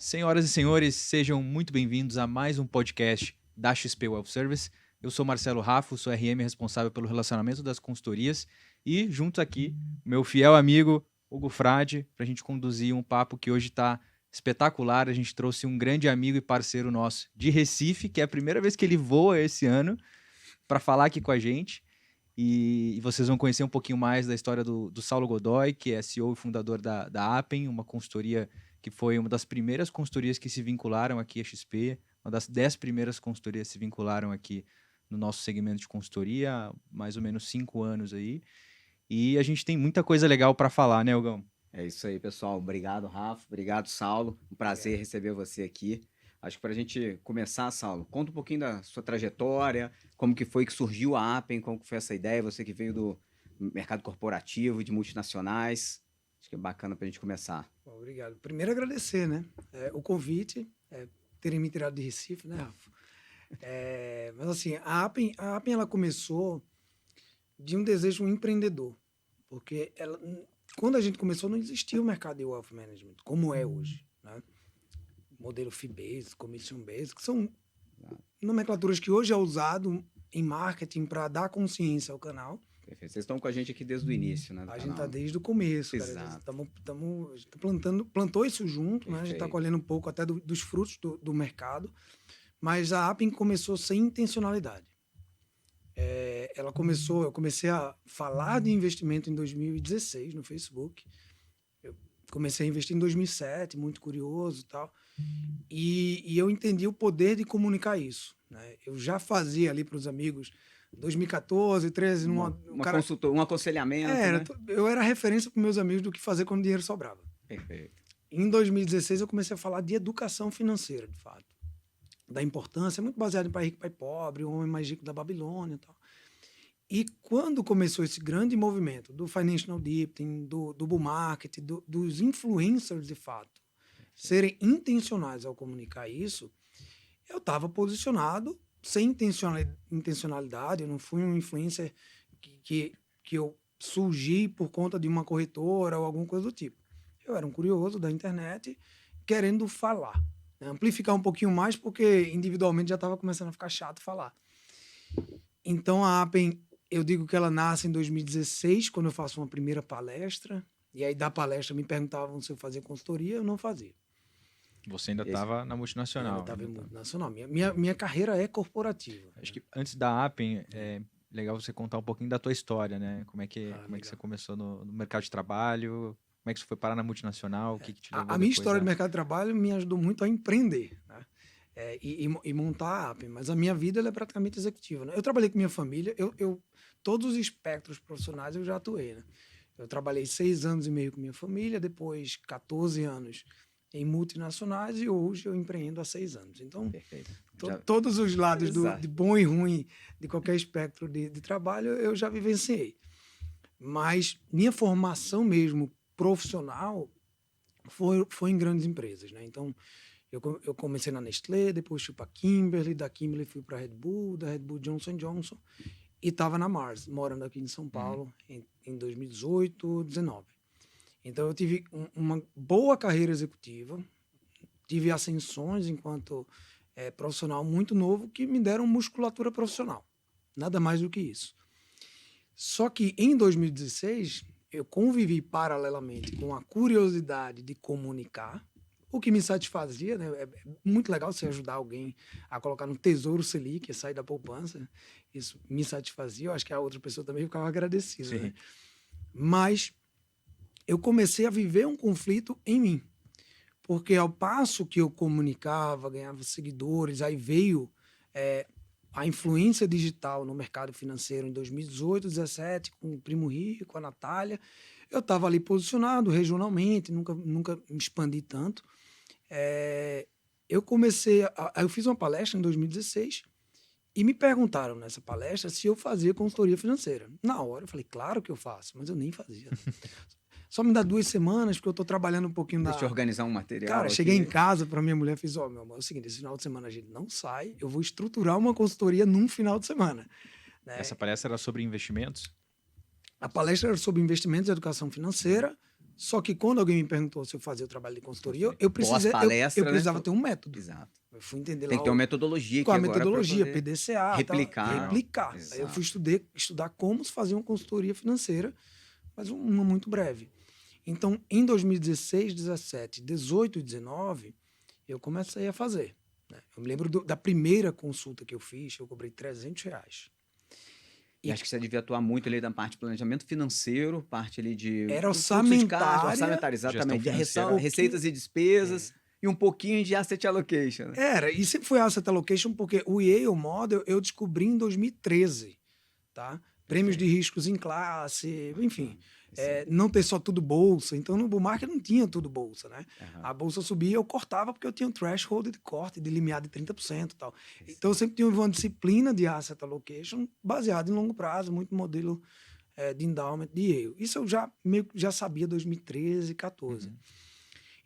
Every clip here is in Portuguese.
Senhoras e senhores, sejam muito bem-vindos a mais um podcast da XP Wealth Service. Eu sou Marcelo Raffo, sou RM responsável pelo relacionamento das consultorias e junto aqui, meu fiel amigo Hugo Frade, para a gente conduzir um papo que hoje está espetacular. A gente trouxe um grande amigo e parceiro nosso de Recife, que é a primeira vez que ele voa esse ano, para falar aqui com a gente. E vocês vão conhecer um pouquinho mais da história do Saulo Godoy, que é CEO e fundador da Appen, uma consultoria que foi uma das primeiras consultorias que se vincularam aqui à XP, uma das 10 primeiras consultorias que se vincularam aqui no nosso segmento de consultoria, há mais ou menos 5 anos aí. E a gente tem muita coisa legal para falar, né, Hugão? É isso aí, pessoal. Obrigado, Rafa. Obrigado, Saulo. Um prazer receber você aqui. Acho que para a gente começar, Saulo, conta um pouquinho da sua trajetória, como que foi que surgiu a Appen, como que foi essa ideia, você que veio do mercado corporativo, de multinacionais. Acho que é bacana para a gente começar. Bom, obrigado. Primeiro agradecer, né? O convite, terem me tirado de Recife, né, Rafa? Mas assim, a Appen ela começou de um desejo empreendedor, porque quando a gente começou não existia o mercado de wealth management como é hoje, né? Modelo fee-based, commission-based, que são nomenclaturas que hoje é usado em marketing para dar consciência ao canal. Perfeito. Vocês estão com a gente aqui desde o início, né? A gente está desde o começo, Exato. Plantou isso junto, né? A gente está colhendo um pouco até dos frutos do mercado, mas a Appen começou sem intencionalidade. Eu comecei a falar de investimento em 2016 no Facebook. Eu comecei a investir em 2007, muito curioso e tal. E eu entendi o poder de comunicar isso, né? Eu já fazia ali para os amigos 2014, 13, um aconselhamento, né? Eu era referência para meus amigos do que fazer quando o dinheiro sobrava. Perfeito. Em 2016 eu comecei a falar de educação financeira, de fato. Da importância, muito baseado em Pai Rico, Pai Pobre, o Homem Mais Rico da Babilônia e tal. E quando começou esse grande movimento do financial deepening, do bull market, dos influencers de fato, serem intencionais ao comunicar isso, eu estava posicionado sem intencionalidade. Eu não fui um influencer que eu surgi por conta de uma corretora ou alguma coisa do tipo. Eu era um curioso da internet querendo falar, né? Amplificar um pouquinho mais, porque individualmente já estava começando a ficar chato falar. Então a Appen, eu digo que ela nasce em 2016, quando eu faço uma primeira palestra, e aí da palestra me perguntavam se eu fazia consultoria, eu não fazia. Você ainda estava na multinacional. Eu estava em multinacional. Minha carreira é corporativa. Acho que antes da Appen, é legal você contar um pouquinho da tua história, né? Como é que você começou no mercado de trabalho, como é que você foi parar na multinacional, o que te levou a minha história de mercado de trabalho me ajudou muito a empreender, né? E montar a Appen, mas a minha vida ela é praticamente executiva, né? Eu trabalhei com minha família, todos os espectros profissionais eu já atuei, né? Eu trabalhei 6 anos e meio com minha família, depois 14 anos em multinacionais e hoje eu empreendo há 6 anos. Então, todos os lados de bom e ruim de qualquer espectro de trabalho eu já vivenciei. Mas minha formação mesmo profissional foi em grandes empresas, né? Então, eu comecei na Nestlé, depois fui para Kimberly, da Kimberly fui para Red Bull, da Red Bull Johnson & Johnson, e estava na Mars, morando aqui em São Paulo em 2018, 2019. Então eu tive uma boa carreira executiva, tive ascensões enquanto profissional muito novo que me deram musculatura profissional, nada mais do que isso. Só que em 2016 eu convivi paralelamente com a curiosidade de comunicar, o que me satisfazia, né? É muito legal você ajudar alguém a colocar no Tesouro Selic, sair da poupança. Isso me satisfazia. Eu acho que a outra pessoa também ficava agradecida, né? Mas eu comecei a viver um conflito em mim. Porque ao passo que eu comunicava, ganhava seguidores, aí veio a influência digital no mercado financeiro em 2018, 2017, com o Primo Rico, a Natália. Eu estava ali posicionado regionalmente, nunca me expandi tanto. Eu fiz uma palestra em 2016 e me perguntaram nessa palestra se eu fazia consultoria financeira. Na hora eu falei, claro que eu faço, mas eu nem fazia. Só me dá 2 semanas, porque eu estou trabalhando um pouquinho Deixa eu organizar um material. Cara, cheguei em casa para minha mulher e fiz, meu amor, é o seguinte, esse final de semana a gente não sai, eu vou estruturar uma consultoria num final de semana. Né? Essa palestra era sobre investimentos? A palestra era sobre investimentos e educação financeira, Só que quando alguém me perguntou se eu fazia o trabalho de consultoria, eu precisava ter um método. Exato. Eu fui entender lá Tem que ter uma metodologia com a aqui agora metodologia, pra poder PDCA, replicar. Exato. Aí eu fui estudar como se fazia uma consultoria financeira, mas uma muito breve. Então, em 2016, 17, 18 e 19, eu comecei a fazer. Né? Eu me lembro da primeira consulta que eu fiz, eu cobrei R$300. E acho que você devia atuar muito ali na parte de planejamento financeiro, parte ali de... Era orçamentária, exatamente. De financeira. receitas e despesas e um pouquinho de asset allocation. Né? Era, e sempre foi asset allocation, porque o Yale Model eu descobri em 2013, tá? Prêmios de riscos em classe, enfim. Não ter só tudo bolsa. Então, no bull market não tinha tudo bolsa, né? A bolsa subia, eu cortava porque eu tinha um threshold de corte, de limiar de 30% e tal. Então, eu sempre tinha uma disciplina de asset allocation baseada em longo prazo, muito modelo de endowment de Yale. Isso eu já sabia 2013, 14.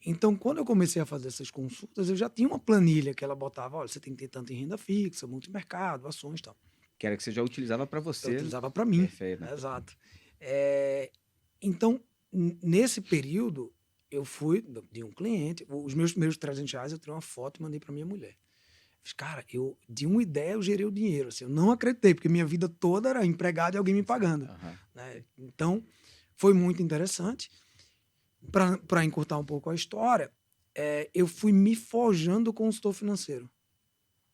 Então, quando eu comecei a fazer essas consultas, eu já tinha uma planilha que ela botava, olha, você tem que ter tanto em renda fixa, multimercado, ações e tal. Que era que você já utilizava para você. Eu utilizava para mim. Perfeito. Né? Exato. Então, nesse período, eu fui de um cliente, os meus primeiros R$300, eu tirei uma foto e mandei para minha mulher. Fiz, cara, de uma ideia eu gerei o dinheiro. Assim, eu não acreditei, porque minha vida toda era empregado e alguém me pagando. Né? Então, foi muito interessante. Para encurtar um pouco a história, eu fui me forjando consultor financeiro.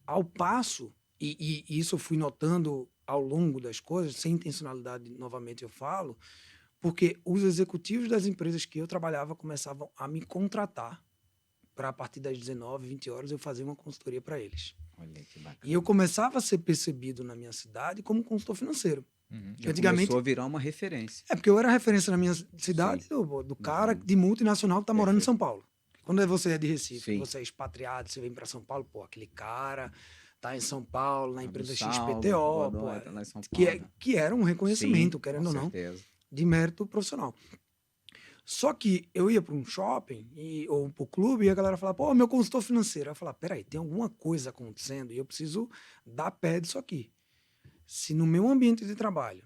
Ao passo, e isso eu fui notando ao longo das coisas, sem intencionalidade, novamente eu falo, porque os executivos das empresas que eu trabalhava começavam a me contratar para, a partir das 19, 20 horas, eu fazer uma consultoria para eles. Olha que bacana. E eu começava a ser percebido na minha cidade como consultor financeiro. Já antigamente começou a virar uma referência. porque eu era referência na minha cidade do cara de multinacional que está morando em São Paulo. Quando você é de Recife, você é expatriado, você vem para São Paulo, pô, aquele cara tá em São Paulo, na empresa XPTO, que era um reconhecimento, querendo ou não, de mérito profissional. Só que eu ia para um shopping ou para o clube e a galera falava, pô, meu consultor financeiro. Eu falava, peraí, tem alguma coisa acontecendo e eu preciso dar pé disso aqui. Se no meu ambiente de trabalho,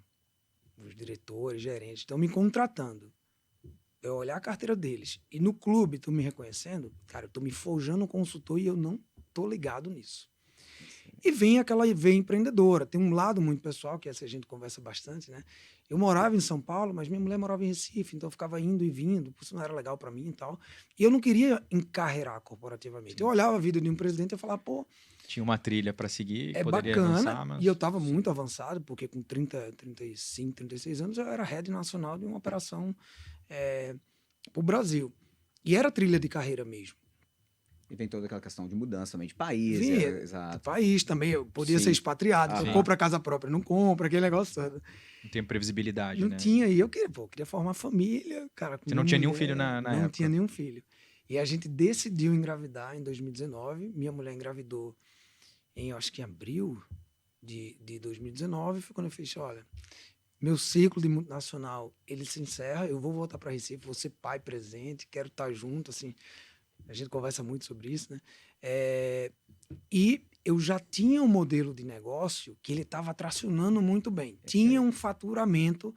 os diretores, gerentes estão me contratando, eu olhar a carteira deles e no clube estão me reconhecendo, cara, eu estou me forjando um consultor e eu não estou ligado nisso. E vem aquela veia empreendedora. Tem um lado muito pessoal, que essa a gente conversa bastante, né? Eu morava em São Paulo, mas minha mulher morava em Recife, então eu ficava indo e vindo, isso não era legal para mim e tal. E eu não queria encarreirar corporativamente. Eu olhava a vida de um presidente e falava, pô... Tinha uma trilha para seguir, é poderia bacana, avançar, mas... E eu estava muito avançado, porque com 30, 35, 36 anos eu era head nacional de uma operação para o Brasil. E era trilha de carreira mesmo. E tem toda aquela questão de mudança também de país. Exato. País também, eu podia ser expatriado, então compra casa própria, não compra, aquele negócio todo. Não tem previsibilidade, não né? Tinha, e eu queria formar família, cara. Você não tinha nenhum filho na época? Não tinha nenhum filho. E a gente decidiu engravidar em 2019, minha mulher engravidou em, acho que em abril de 2019, foi quando eu fiz, olha, meu ciclo de multinacional, ele se encerra, eu vou voltar para Recife, vou ser pai presente, quero estar junto, assim... A gente conversa muito sobre isso, né? E eu já tinha um modelo de negócio que ele estava tracionando muito bem. Tinha um faturamento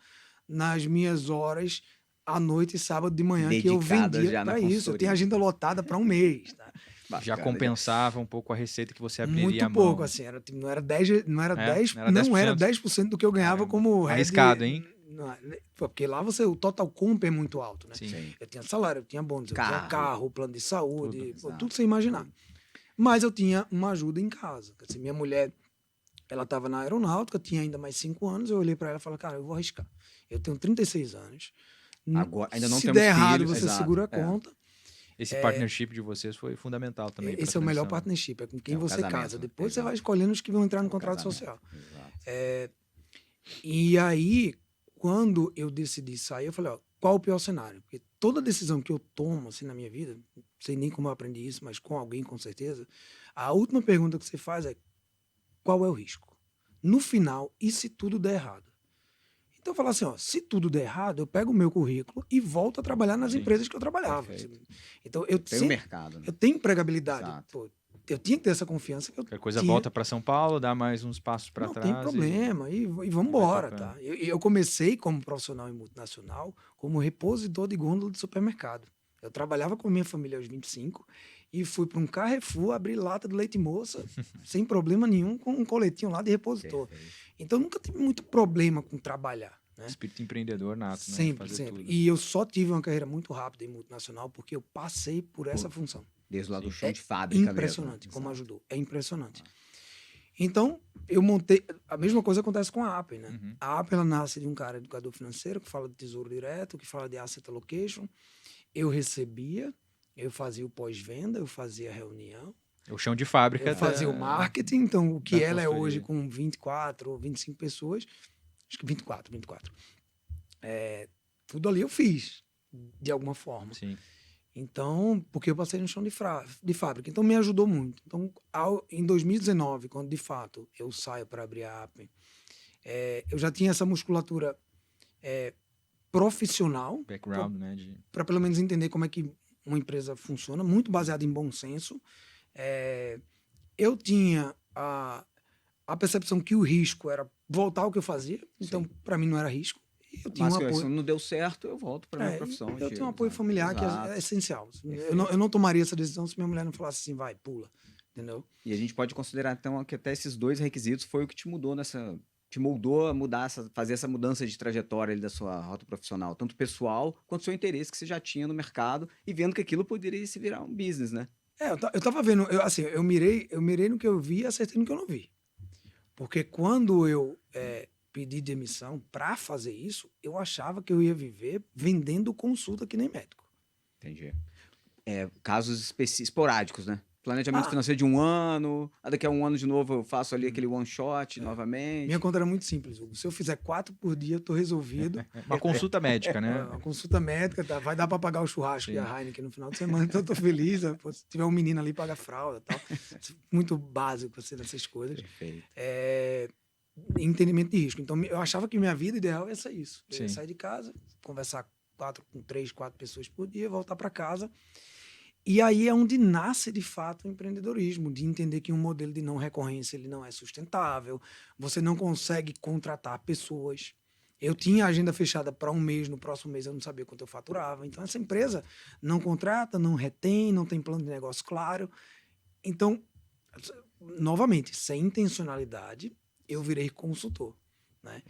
nas minhas horas à noite e sábado de manhã que eu vendia para isso. Eu tinha agenda lotada para um mês. Tá? Bacana, já compensava um pouco a receita que você abriria muito a mão. Pouco, assim. Não era 10% do que eu ganhava como... Arriscado, hein? Porque lá o total comp é muito alto, né? Sim. Eu tinha salário, eu tinha bônus, eu tinha carro, plano de saúde, tudo sem imaginar. Mas eu tinha uma ajuda em casa. Assim, minha mulher, ela estava na aeronáutica, tinha ainda mais 5 anos, eu olhei para ela e falei, cara, eu vou arriscar. Eu tenho 36 anos. Agora, ainda não se temos der errado, filhos, você segura a conta. Esse partnership de vocês foi fundamental também. Esse é o melhor partnership, é com quem você casa. Depois você vai escolhendo os que vão entrar no contrato social. E aí... Quando eu decidi sair, eu falei, qual o pior cenário? Porque toda decisão que eu tomo assim, na minha vida, não sei nem como eu aprendi isso, mas com alguém, com certeza, a última pergunta que você faz é, qual é o risco? No final, e se tudo der errado? Então eu falo assim, se tudo der errado, eu pego o meu currículo e volto a trabalhar nas empresas que eu trabalhava. Perfeito. Então eu tenho mercado. Né? Eu tenho empregabilidade. Pô, eu tinha que ter essa confiança que eu Qualquer coisa tinha. volta para São Paulo, dá mais uns passos para Não trás. tem problema, e vamos embora, tocando. tá? Eu comecei como profissional em multinacional, como repositor de gôndola de supermercado. Eu trabalhava com a minha família aos 25 e fui para um Carrefour abrir lata de leite moça, sem problema nenhum, com um coletinho lá de repositor. Perfeito. Então, nunca tive muito problema com trabalhar, né? Espírito empreendedor nato, né? Sempre, Fazer sempre. tudo. E eu só tive uma carreira muito rápida em multinacional porque eu passei por essa função. Desde lá do Sim. chão de fábrica Impressionante mesmo. como Exato. ajudou. É impressionante. Então, eu montei. A mesma coisa acontece com a Appen, né? Uhum. A Appen, ela nasce de um cara educador financeiro que fala de tesouro direto, que fala de asset allocation. Eu recebia, eu fazia o pós-venda, eu fazia a reunião, O chão de fábrica. eu fazia o marketing. Então, o que da ela é consultoria. hoje com 24 ou 25 pessoas, acho que 24. Tudo ali eu fiz, de alguma forma. Sim. Então, porque eu passei no chão de fábrica. Então, me ajudou muito. Então, em 2019, quando de fato eu saio para abrir a Appen, eu já tinha essa musculatura profissional, Background, né? para pelo menos entender como é que uma empresa funciona, muito baseada em bom senso. Eu tinha a percepção que o risco era voltar ao que eu fazia, então, para mim, não era risco. Eu tinha Mas um se apoio. não deu certo, eu volto para minha profissão. Eu tenho um apoio familiar que Exato. é essencial. Perfeito. Eu não tomaria essa decisão se minha mulher não falasse assim, vai, pula. Entendeu? E a gente pode considerar, então, que até esses dois requisitos foi o que te mudou te moldou a fazer essa mudança de trajetória ali da sua rota profissional, tanto pessoal quanto seu interesse que você já tinha no mercado e vendo que aquilo poderia se virar um business, né? Eu tava vendo, eu mirei no que eu vi e acertei no que eu não vi. Porque quando eu pedi demissão para fazer isso, eu achava que eu ia viver vendendo consulta que nem médico. Entendi. Casos esporádicos, né? Planejamento Ah. financeiro de um ano, daqui a um ano de novo eu faço ali aquele one shot novamente. Minha conta era muito simples, Hugo. Se eu fizer 4 por dia, eu tô resolvido. Uma consulta médica, né? Uma consulta médica, tá? Vai dar para pagar o churrasco e a Heineken no final de semana, então eu tô feliz. Pô, se tiver um menino ali, paga fralda e tal. Muito básico assim, dessas coisas. Perfeito. Entendimento de risco. Então, eu achava que minha vida ideal ia ser isso. Eu ia Sim. sair de casa, conversar com 3, 4 pessoas por dia, voltar para casa. E aí é onde nasce, de fato, o empreendedorismo, de entender que um modelo de não recorrência ele não é sustentável, você não consegue contratar pessoas. Eu tinha a agenda fechada para um mês, no próximo mês eu não sabia quanto eu faturava. Então, essa empresa não contrata, não retém, não tem plano de negócio claro. Então, novamente, sem intencionalidade, eu virei consultor, né?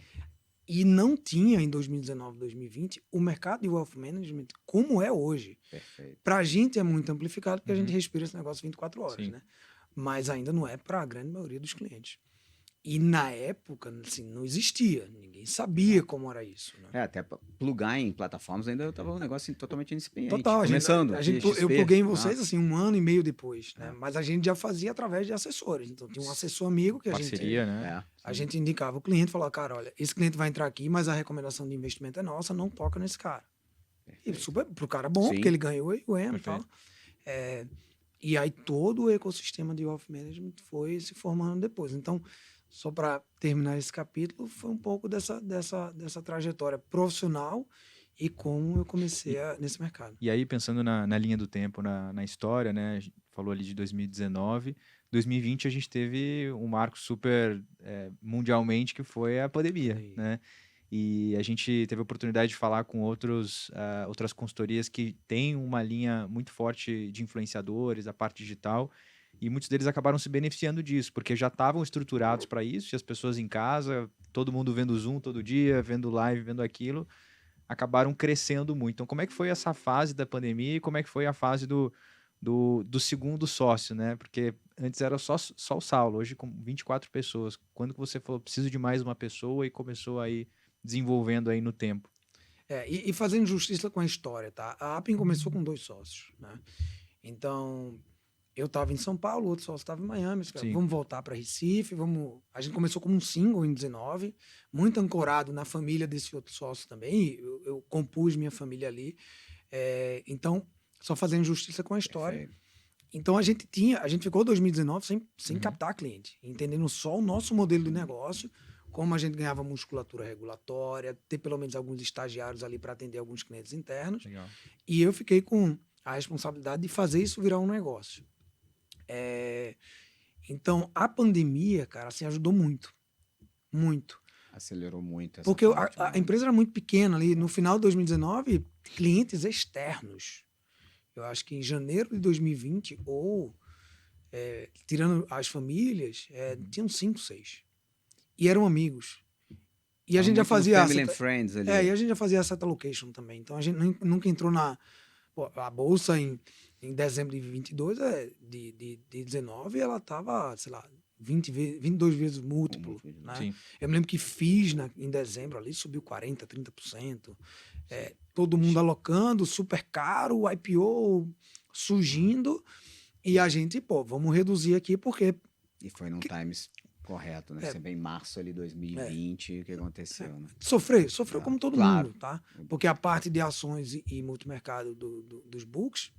E não tinha, em 2019, 2020, o mercado de wealth management como é hoje. Perfeito. Para a gente é muito amplificado, porque a gente respira esse negócio 24 horas, Sim. né? Mas ainda não é para a grande maioria dos clientes. E na época, assim, não existia. Ninguém sabia como era isso, né? Até plugar em plataformas ainda estava um negócio assim, totalmente incipiente. Total, Começando. eu pluguei em vocês Nossa. assim 1 ano e meio depois, né? Mas a gente já fazia através de assessores. Então tinha um assessor amigo que Parceria, né? a gente indicava o cliente, falava, cara, olha, esse cliente vai entrar aqui, mas a recomendação de investimento é nossa, não toca nesse cara. E super pro cara bom, Sim. porque ele ganhou o EM e tal. Perfeito. E aí todo o ecossistema de wealth management foi se formando depois. Então, só para terminar esse capítulo, foi um pouco dessa trajetória profissional e como eu comecei nesse mercado. E aí, pensando na linha do tempo, na história, né? A gente falou ali de 2019. 2020 a gente teve um marco super mundialmente que foi a pandemia, Sim. né? E a gente teve a oportunidade de falar com outras consultorias que têm uma linha muito forte de influenciadores, a parte digital, e muitos deles acabaram se beneficiando disso, porque já estavam estruturados para isso, e as pessoas em casa, todo mundo vendo Zoom todo dia, vendo live, vendo aquilo, acabaram crescendo muito. Então, como é que foi essa fase da pandemia e como é que foi a fase do segundo sócio, né? Porque antes era só o Saulo, hoje com 24 pessoas. Quando que você falou, preciso de mais uma pessoa e começou aí desenvolvendo aí no tempo? E fazendo justiça com a história, tá? A Appen começou com 2 sócios, né? Então, eu estava em São Paulo, o outro sócio estava em Miami. Vamos voltar para Recife, vamos... A gente começou como um single em 19, muito ancorado na família desse outro sócio também. Eu compus minha família ali. Então, só fazendo justiça com a história. Perfeito. Então, a gente ficou 2019 sem captar cliente, entendendo só o nosso modelo de negócio, como a gente ganhava musculatura regulatória, ter pelo menos alguns estagiários ali para atender alguns clientes internos. Legal. E eu fiquei com a responsabilidade de fazer isso virar um negócio. Então, a pandemia, cara, assim, ajudou muito. Muito. Acelerou muito essa Porque parte, a né? empresa era muito pequena ali. No final de 2019, clientes externos. Eu acho que em janeiro de 2020, tirando as famílias, tinham 5, 6. E eram amigos. E a Tava gente já muito no fazia family and friends ali. e a gente já fazia asset allocation também. Então a gente nunca entrou a bolsa em dezembro de 22, de 19, ela tava, sei lá, 22 vezes múltiplo, né? Sim. Eu me lembro que FIIs em dezembro ali subiu 40%, 30%. Todo mundo alocando, super caro, o IPO surgindo. E a gente, vamos reduzir aqui porque E foi num times correto, né? É. Você vê em março ali 2020, o que aconteceu, né? sofreu como todo Claro. mundo, tá? Porque a parte de ações e multimercado dos books,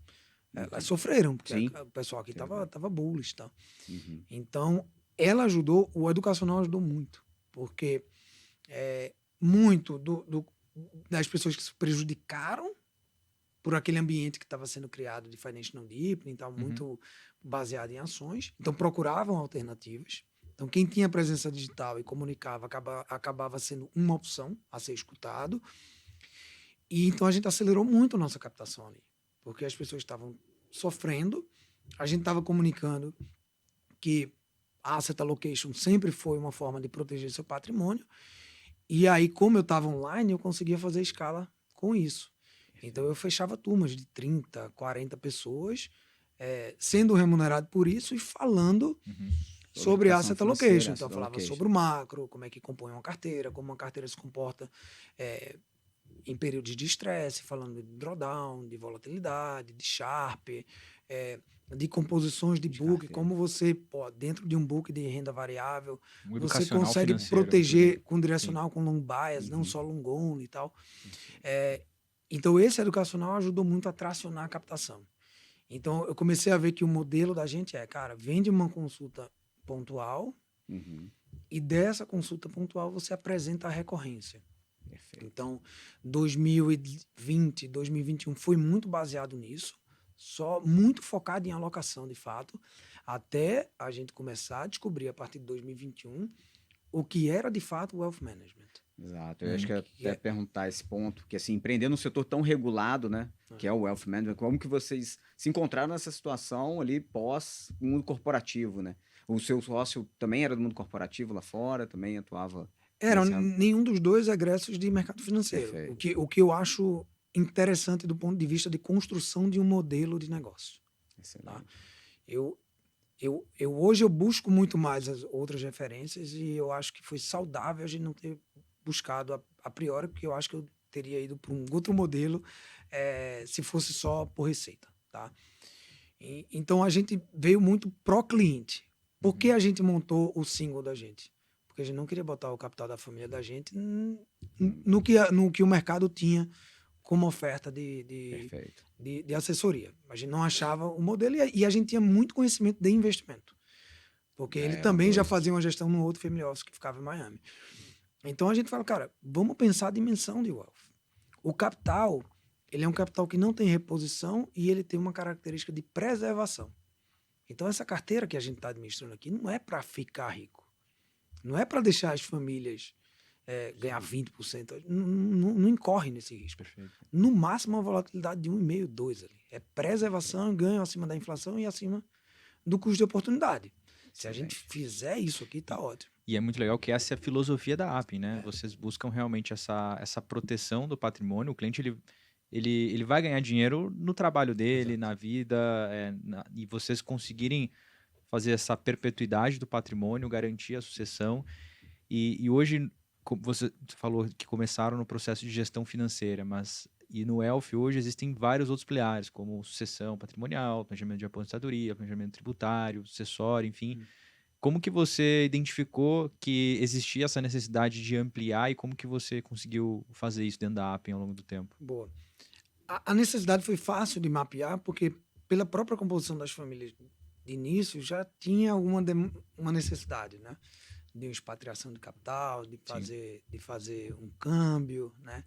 elas sofreram, porque Sim. o pessoal aqui tava bullish, tá? Uhum. Então, ela ajudou, o educacional ajudou muito, porque muito das pessoas que se prejudicaram por aquele ambiente que estava sendo criado de financial deepening e tal, muito baseado em ações, então procuravam alternativas. Então, quem tinha presença digital e comunicava acabava sendo uma opção a ser escutado. E então a gente acelerou muito a nossa captação ali, porque as pessoas estavam sofrendo, a gente estava comunicando que a asset allocation sempre foi uma forma de proteger seu patrimônio. E aí, como eu estava online, eu conseguia fazer escala com isso. Então, eu fechava turmas de 30, 40 pessoas, sendo remunerado por isso e falando sobre educação asset financeira, allocation. Então, eu asset falava allocation. sobre o macro, como é que compõe uma carteira, como uma carteira se comporta em períodos de estresse, falando de drawdown, de volatilidade, de Sharpe, de composições de book, carteira. como você, dentro de um book de renda variável, Um você educacional consegue financeiro, proteger tudo. com direcional, com long bias, não só long only e tal. Então, esse educacional ajudou muito a tracionar a captação. Então, eu comecei a ver que o modelo da gente cara, vende uma consulta pontual Uhum. e dessa consulta pontual você apresenta a recorrência. Perfeito. Então, 2020, 2021 foi muito baseado nisso, só muito focado em alocação, de fato, até a gente começar a descobrir, a partir de 2021, o que era, de fato, o wealth management. Exato. Eu acho que eu ia até perguntar esse ponto, que assim, empreender num setor tão regulado, né, que é o wealth management, como que vocês se encontraram nessa situação ali pós mundo corporativo, né? O seu sócio também era do mundo corporativo lá fora, também atuava Nenhum dos dois egressos de mercado financeiro. Perfeito. O que eu acho interessante do ponto de vista de construção de um modelo de negócio. Excelente. Tá? Hoje eu busco muito mais as outras referências e eu acho que foi saudável a gente não ter buscado a priori, porque eu acho que eu teria ido para um outro modelo se fosse só por receita. Tá? Então a gente veio muito pró-cliente. Por que a gente montou o single da gente? Porque a gente não queria botar o capital da família da gente no que o mercado tinha como oferta de assessoria. A gente não achava o modelo e a gente tinha muito conhecimento de investimento. Porque ele também já fazia uma gestão no outro family office que ficava em Miami. Então a gente fala, cara, vamos pensar a dimensão de wealth. O capital, ele é um capital que não tem reposição e ele tem uma característica de preservação. Então essa carteira que a gente está administrando aqui não é para ficar rico. Não é para deixar as famílias ganhar 20%. Não incorre nesse risco. Perfeito. No máximo, uma volatilidade de 1,5%, 2% ali. É preservação, ganho acima da inflação e acima do custo de oportunidade. Se a gente fizer isso aqui, tá ótimo. E é muito legal que essa é a filosofia da Appian, né? Vocês buscam realmente essa proteção do patrimônio. O cliente, ele vai ganhar dinheiro no trabalho dele, Exato. na vida, e vocês conseguirem fazer essa perpetuidade do patrimônio, garantir a sucessão. E hoje, você falou que começaram no processo de gestão financeira, mas e no Wealth hoje existem vários outros pilares, como sucessão patrimonial, planejamento de aposentadoria, planejamento tributário, sucessório, enfim. Como que você identificou que existia essa necessidade de ampliar e como que você conseguiu fazer isso dentro da Appian ao longo do tempo? Boa. A necessidade foi fácil de mapear, porque pela própria composição das famílias de início já tinha uma necessidade, né? De uma expatriação de capital, de fazer um câmbio, né?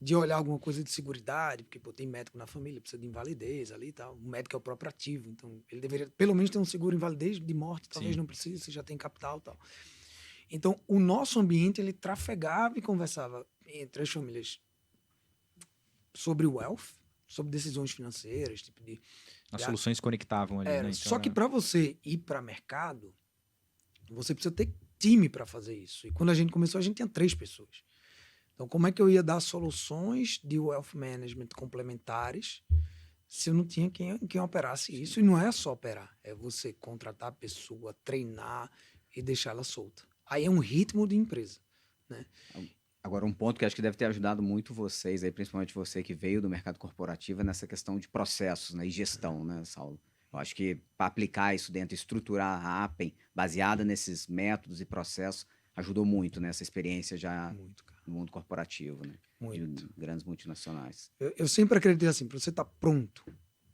de olhar alguma coisa de seguridade, porque pô, tem médico na família, precisa de invalidez ali e tal. O médico é o próprio ativo, então ele deveria pelo menos ter um seguro invalidez de morte, talvez Sim. não precise, você já tem capital e tal. Então, o nosso ambiente, ele trafegava e conversava entre as famílias sobre wealth, sobre decisões financeiras, tipo de... As soluções conectavam ali, né? Então Só que era- para você ir para mercado, você precisa ter time para fazer isso. E quando a gente começou, a gente tinha 3 pessoas. Então, como é que eu ia dar soluções de wealth management complementares se eu não tinha quem operasse isso? E não é só operar, é você contratar a pessoa, treinar e deixar ela solta. Aí é um ritmo de empresa, né? Agora, um ponto que acho que deve ter ajudado muito vocês, aí, principalmente você que veio do mercado corporativo, é nessa questão de processos, né, e gestão, né, Saulo? Eu acho que para aplicar isso dentro, estruturar a Appen baseada nesses métodos e processos, ajudou muito nessa experiência já Muito, cara. no mundo corporativo, né? Muito. De grandes multinacionais. Eu sempre acreditei assim, para você estar pronto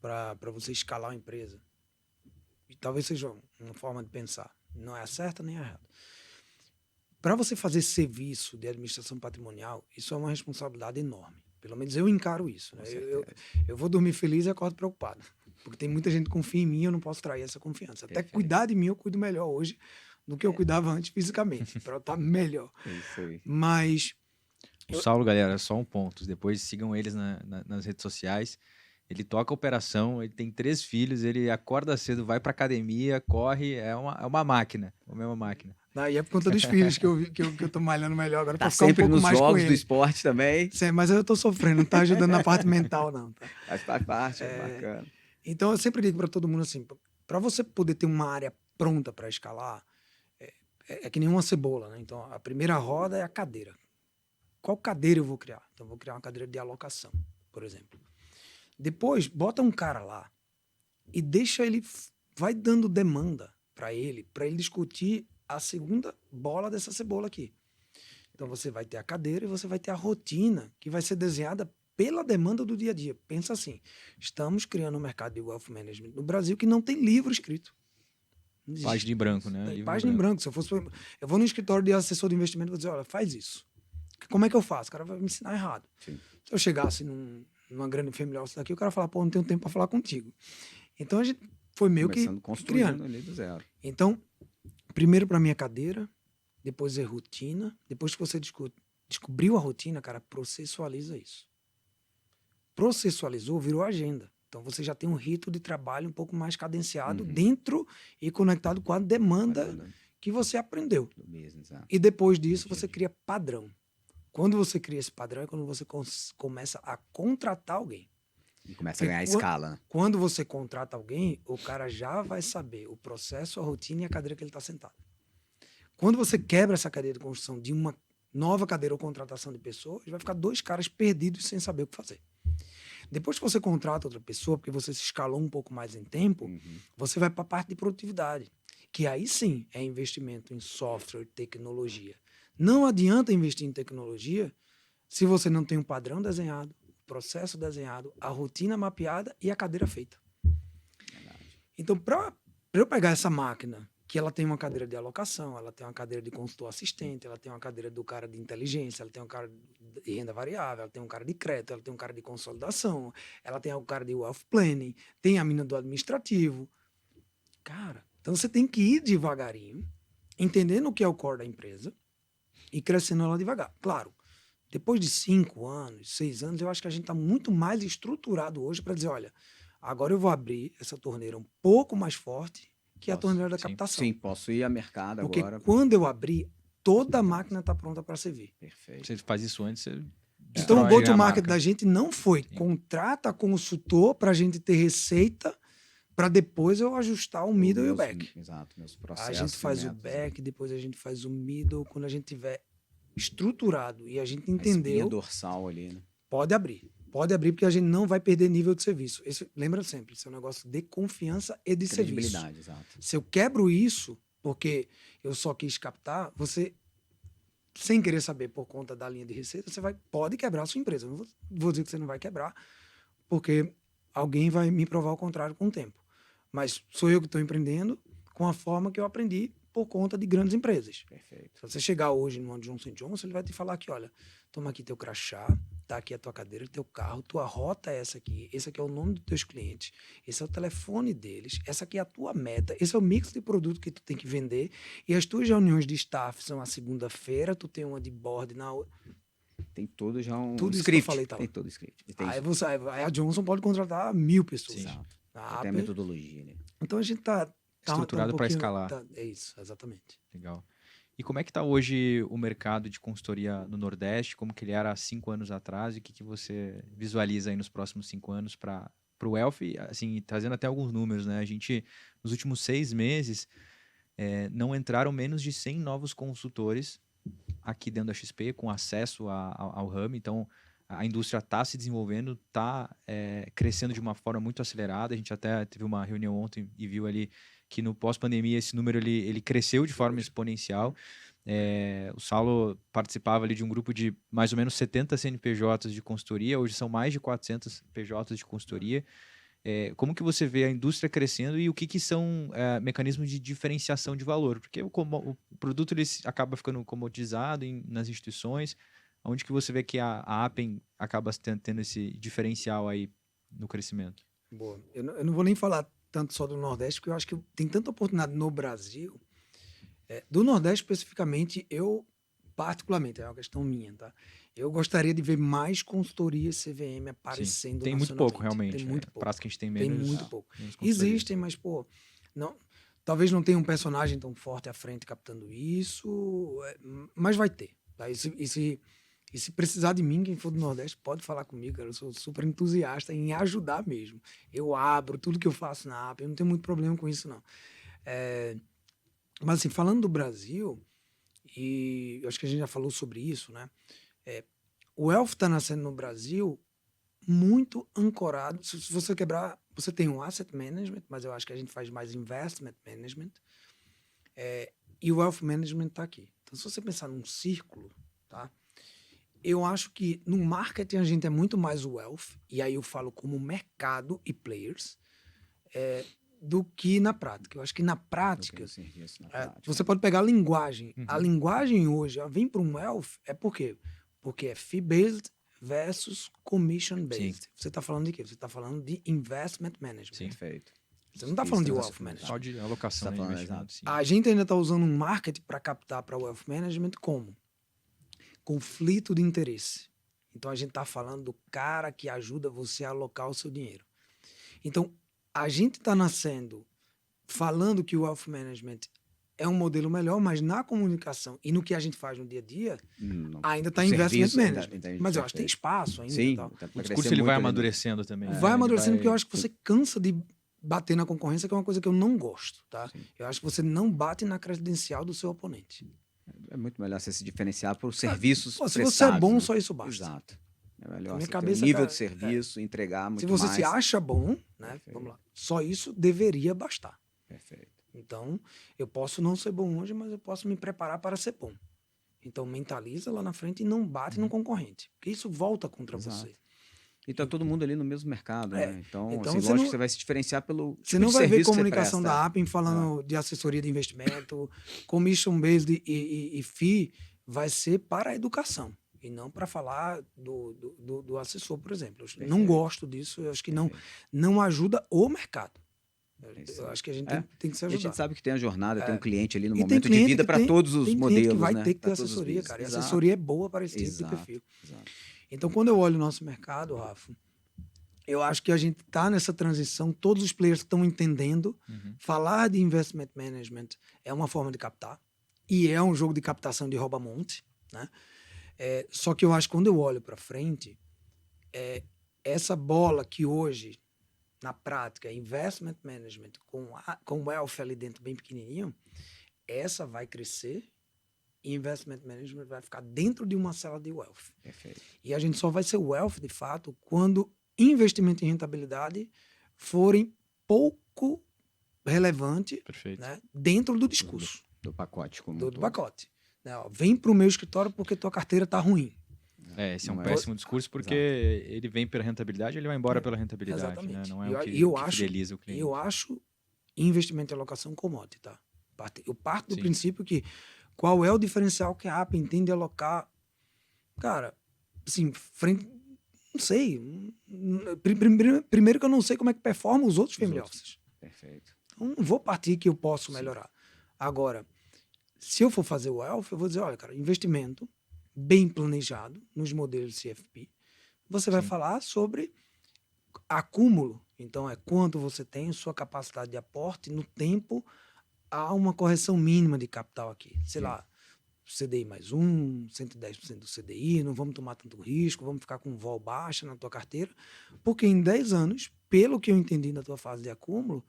para você escalar uma empresa, e talvez seja uma forma de pensar, não é a certa nem a errada. Para você fazer serviço de administração patrimonial, isso é uma responsabilidade enorme. Pelo menos eu encaro isso. Né? Com certeza. Eu vou dormir feliz e acordo preocupado. Porque tem muita gente que confia em mim e eu não posso trair essa confiança. Até Perfeito. cuidar de mim eu cuido melhor hoje do que eu cuidava antes fisicamente, para eu estar melhor. É isso aí. Mas O Saulo, galera, só um ponto. Depois sigam eles nas redes sociais. Ele toca a operação, ele tem 3 filhos, ele acorda cedo, vai pra academia, corre, é uma máquina, é uma máquina. daí é por conta dos filhos que eu tô malhando melhor agora, Tá para ficar um sempre pouco nos mais com jogos do ele. esporte também. Mas eu tô sofrendo, não tá ajudando na parte mental, não. Tá? Faz parte, é bacana. Então, eu sempre digo para todo mundo assim, para você poder ter uma área pronta para escalar, é que nem uma cebola, né? Então, a primeira roda é a cadeira. Qual cadeira eu vou criar? Então, eu vou criar uma cadeira de alocação, por exemplo. Depois, bota um cara lá e deixa ele, vai dando demanda para ele discutir a segunda bola dessa cebola aqui. Então, você vai ter a cadeira e você vai ter a rotina que vai ser desenhada pela demanda do dia a dia. Pensa assim, estamos criando um mercado de wealth management no Brasil que não tem livro escrito. Não existe. Página em branco, né? Tem Livro página em branco. Se eu vou no escritório de assessor de investimento e vou dizer, olha, faz isso. Como é que eu faço? O cara vai me ensinar errado. Sim. Se eu chegasse numa grande family office daqui, o cara fala, pô, não tenho tempo para falar contigo. Então a gente foi meio Começando que construindo criando. ali do zero. Então, primeiro para minha cadeira, depois é rotina. Depois que você descobriu a rotina, cara, processualiza isso. Processualizou, virou agenda. Então você já tem um rito de trabalho um pouco mais cadenciado dentro e conectado com a demanda que você aprendeu. Do business, E depois disso você cria padrão. Quando você cria esse padrão é quando você começa a contratar alguém. E começa a ganhar escala, né? Quando você contrata alguém, o cara já vai saber o processo, a rotina e a cadeira que ele está sentado. Quando você quebra essa cadeia de construção de uma nova cadeira ou contratação de pessoas, vai ficar 2 caras perdidos sem saber o que fazer. Depois que você contrata outra pessoa, porque você se escalou um pouco mais em tempo, você vai para a parte de produtividade, que aí sim é investimento em software, tecnologia. Não adianta investir em tecnologia se você não tem um padrão desenhado, o processo desenhado, a rotina mapeada e a cadeira feita. Então, para eu pegar essa máquina, que ela tem uma cadeira de alocação, ela tem uma cadeira de consultor assistente, ela tem uma cadeira do cara de inteligência, ela tem um cara de renda variável, ela tem um cara de crédito, ela tem um cara de consolidação, ela tem um cara de wealth planning, tem a mina do administrativo. Cara, então você tem que ir devagarinho, entendendo o que é o core da empresa e crescendo ela devagar. Claro, depois de 5 anos, 6 anos, eu acho que a gente está muito mais estruturado hoje para dizer, olha, agora eu vou abrir essa torneira um pouco mais forte que é a torneira da captação. Sim, posso ir a mercado Porque agora. quando eu abrir, toda a máquina está pronta para servir. Perfeito. Você faz isso antes, você Então o destrói a go-to-market marca. da gente não foi contrata consultor para a gente ter receita para depois eu ajustar o middle e o back. Exato, meus A processos. gente faz e o métodos, back, depois a gente faz o middle. Quando a gente tiver estruturado e a gente a espinha entendeu, dorsal ali, né? pode abrir. Pode abrir porque a gente não vai perder nível de serviço. Lembra sempre, isso é um negócio de confiança e de serviço. Credibilidade, exato. Se eu quebro isso, porque eu só quis captar, você, sem querer saber por conta da linha de receita, pode quebrar a sua empresa. Eu não vou dizer que você não vai quebrar, porque alguém vai me provar o contrário com o tempo. Mas sou eu que estou empreendendo com a forma que eu aprendi por conta de grandes empresas. Perfeito. Se você chegar hoje no Johnson & Johnson, ele vai te falar que, olha, toma aqui teu crachá, tá aqui a tua cadeira, teu carro, tua rota é essa aqui, esse aqui é o nome dos teus clientes, esse é o telefone deles, essa aqui é a tua meta, esse é o mix de produto que tu tem que vender, e as tuas reuniões de staff são a segunda-feira, tu tem uma de board na outra. Tem todo já um Tudo isso que script. eu falei, tá lá. Tem todo o script. E tem Aí a Johnson pode contratar 1000 pessoas. Exato. A Tem a Apple- metodologia, né? Então a gente tá Estruturado para escalar. É isso, exatamente. Legal. E como é que está hoje o mercado de consultoria no Nordeste? Como que ele era há 5 anos atrás? E o que você visualiza aí nos próximos 5 anos para o Wealth? Assim, trazendo até alguns números, né? A gente, nos últimos 6 meses, não entraram menos de 100 novos consultores aqui dentro da XP, com acesso ao ramo. Então, a indústria está se desenvolvendo, está crescendo de uma forma muito acelerada. A gente até teve uma reunião ontem e viu ali que no pós-pandemia esse número ele cresceu de forma exponencial. O Saulo participava ali de um grupo de mais ou menos 70 CNPJs de consultoria, hoje são mais de 400 PJs de consultoria. Como que você vê a indústria crescendo e o que são mecanismos de diferenciação de valor? Porque o produto ele acaba ficando comoditizado nas instituições, onde que você vê que a Appen acaba tendo esse diferencial aí no crescimento? Boa. Eu não vou nem falar tanto só do Nordeste, porque eu acho que tem tanta oportunidade no Brasil. Do Nordeste, especificamente, eu, particularmente, é uma questão minha, tá? Eu gostaria de ver mais consultorias CVM aparecendo. Sim. Tem muito pouco, realmente. Tem muito pouco. Prática que a gente tem Tem menos. muito pouco. menos consultorias. Existem, mas, pô, não, talvez não tenha um personagem tão forte à frente captando isso, mas vai ter. Tá? E se precisar de mim, quem for do Nordeste, pode falar comigo, cara. Eu sou super entusiasta em ajudar mesmo. Eu abro tudo que eu faço na app, eu não tenho muito problema com isso, não. Mas, assim, falando do Brasil, e eu acho que a gente já falou sobre isso, né? O Wealth está nascendo no Brasil muito ancorado. Se você quebrar, você tem um asset management, mas eu acho que a gente faz mais investment management. E o wealth management está aqui. Então, se você pensar num círculo, tá? Eu acho que no marketing a gente é muito mais wealth, e aí eu falo como mercado e players, do que na prática. Eu acho que na prática, você pode pegar a linguagem. Uhum. A linguagem hoje, ela vem para um wealth, por quê? Porque é fee-based versus commission-based. Sim. Você está falando de quê? Você está falando de investment management. Sim. Perfeito. Você não está falando de wealth management. Só de alocação, Tá né, de falando, investimento, sim. A gente ainda está usando um marketing para captar para o wealth management como? Conflito de interesse. Então, a gente está falando do cara que ajuda você a alocar o seu dinheiro. Então, a gente está nascendo falando que o wealth management é um modelo melhor, mas na comunicação e no que a gente faz no dia a dia, ainda está investment management. Mas eu acho que tem espaço ainda. Sim, e tal. O discurso ele vai amadurecendo também. Vai né? amadurecendo, Ele porque eu acho que você cansa de bater na concorrência, que é uma coisa que eu não gosto, tá? Sim. Eu acho que você não bate na credencial do seu oponente. É muito melhor você se diferenciar por serviços Pô, se prestados, você é bom, né? só isso basta. Exato. É Na melhor minha você ter cabeça, um nível cara, de serviço, entregar muito Se você mais. se acha bom, né? Perfeito. Vamos lá. Só isso deveria bastar. Perfeito. Então, eu posso não ser bom hoje, mas eu posso me preparar para ser bom. Então, mentaliza lá na frente e não bate no concorrente. Porque isso volta contra Exato. você. E tá todo mundo ali no mesmo mercado, né? Então então assim, você lógico não- que você vai se diferenciar pelo Você tipo não de vai ver serviço que você comunicação presta. da Appen falando de assessoria de investimento, commission-based e fee vai ser para a educação. E não para falar do assessor, por exemplo. Eu não Perfeito. gosto disso, eu acho que não ajuda o mercado. Eu acho que a gente tem que se E a ajudar. gente sabe que tem a jornada, tem um cliente ali no E tem momento de cliente vida que para tem- todos os tem cliente modelos, que vai né? ter que ter Pra todos os assessoria, business. cara. E Exato. assessoria é boa para esse tipo de Exato. perfil. Exato. Então, quando eu olho o nosso mercado, Rafa, eu acho que a gente está nessa transição, todos os players estão entendendo. Falar de investment management é uma forma de captar, e é um jogo de captação de rouba-monte, né? Só que eu acho que quando eu olho para frente, essa bola que hoje, na prática, é investment management com wealth ali dentro bem pequenininho, essa vai crescer e investment management vai ficar dentro de uma cela de wealth. Perfeito. E a gente só vai ser wealth, de fato, quando investimento e rentabilidade forem pouco relevante, Perfeito. né, dentro do discurso, Do pacote como um do todo. pacote. Né, ó, vem para o meu escritório porque tua carteira está ruim. Esse é um Não é- péssimo discurso porque ele vem pela rentabilidade, ele vai embora pela rentabilidade, né? Exatamente. Não é E o que, eu o que acho- fideliza o cliente. Eu acho investimento e alocação commodity, tá? Eu parto do Sim. princípio que qual é o diferencial que a App entende alocar, cara, assim, Não sei. Primeiro que eu não sei como é que performam os outros family offices. Perfeito. Então, não vou partir que eu posso melhorar. Agora, se eu for fazer o wealth, eu vou dizer, olha, cara, investimento bem planejado nos modelos CFP. Você vai falar sobre acúmulo. Então, é quanto você tem, sua capacidade de aporte no tempo. Há uma correção mínima de capital aqui. Sei lá, CDI mais 110% do CDI, não vamos tomar tanto risco, vamos ficar com vol baixa na tua carteira, porque em 10 anos, pelo que eu entendi na tua fase de acúmulo,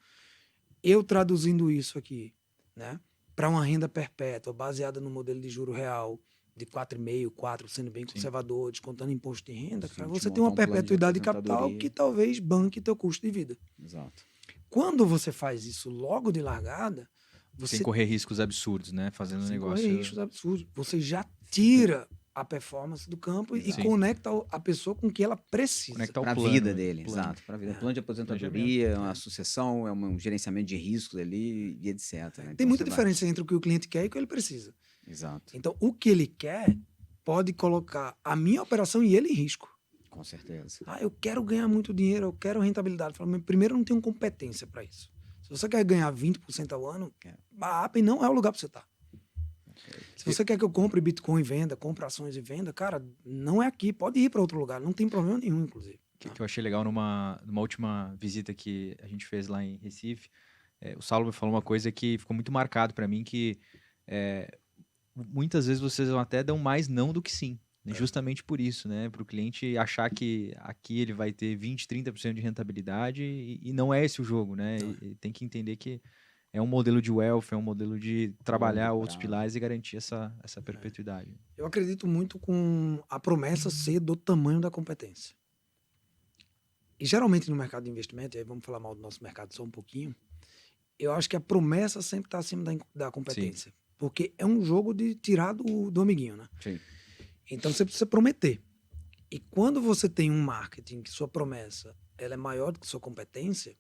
eu traduzindo isso aqui, né, para uma renda perpétua baseada no modelo de juro real de 4,5, 4, sendo bem conservador, descontando imposto de renda, cara, você tem uma perpetuidade de capital que talvez banque teu custo de vida. Exato. Quando você faz isso logo de largada, você Sem correr riscos absurdos, né? Fazendo um negócio. correr riscos absurdos. Você já tira a performance do campo e conecta a pessoa com o que ela precisa. Conecta ao Para a plano, vida né? dele, Plano. exato. Para a vida. Plano de aposentadoria, uma sucessão, um gerenciamento de riscos ali e etc. Né? Tem Então, muita você diferença entre o que o cliente quer e o que ele precisa. Exato. Então, o que ele quer pode colocar a minha operação e ele em risco. Com certeza. Ah, eu quero ganhar muito dinheiro, eu quero rentabilidade. Fala, mas primeiro, eu não tenho competência para isso. Se você quer ganhar 20% ao ano, a Appen não é o lugar para você estar. Se você quer que eu compre Bitcoin e venda, compre ações e venda, cara, não é aqui. Pode ir para outro lugar. Não tem problema nenhum, inclusive. Que eu achei legal numa última visita que a gente fez lá em Recife, o Saulo me falou uma coisa que ficou muito marcado para mim, que muitas vezes vocês até dão mais não do que sim. Justamente por isso, né? Para o cliente achar que aqui ele vai ter 20, 30% de rentabilidade e não é esse o jogo, né? E tem que entender que é um modelo de wealth, é um modelo de trabalhar outros pilares e garantir essa perpetuidade. Eu acredito muito com a promessa ser do tamanho da competência. E geralmente no mercado de investimento, e aí vamos falar mal do nosso mercado só um pouquinho, eu acho que a promessa sempre está acima da competência. Sim. Porque é um jogo de tirar do amiguinho, né? Sim. Então você precisa prometer. E quando você tem um marketing que sua promessa ela é maior do que sua competência,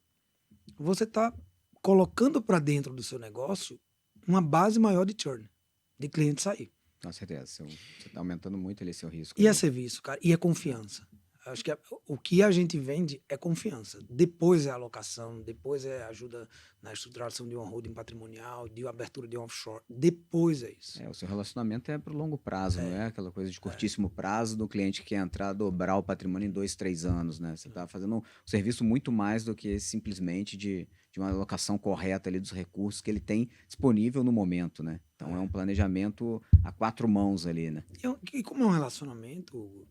você está colocando para dentro do seu negócio uma base maior de churn, de cliente sair. Com certeza. Você está aumentando muito ali seu risco. E é serviço, cara, e é confiança. Acho que o que a gente vende é confiança. Depois é alocação, depois é ajuda na estruturação de uma holding patrimonial, de abertura de um offshore. Depois é isso. O seu relacionamento é para o longo prazo, não é aquela coisa de curtíssimo prazo do cliente que quer entrar, dobrar o patrimônio em 2, 3 anos, né? Você está fazendo um serviço muito mais do que simplesmente de uma alocação correta ali dos recursos que ele tem disponível no momento, né? Então é um planejamento a 4 mãos ali, né? E como é um relacionamento,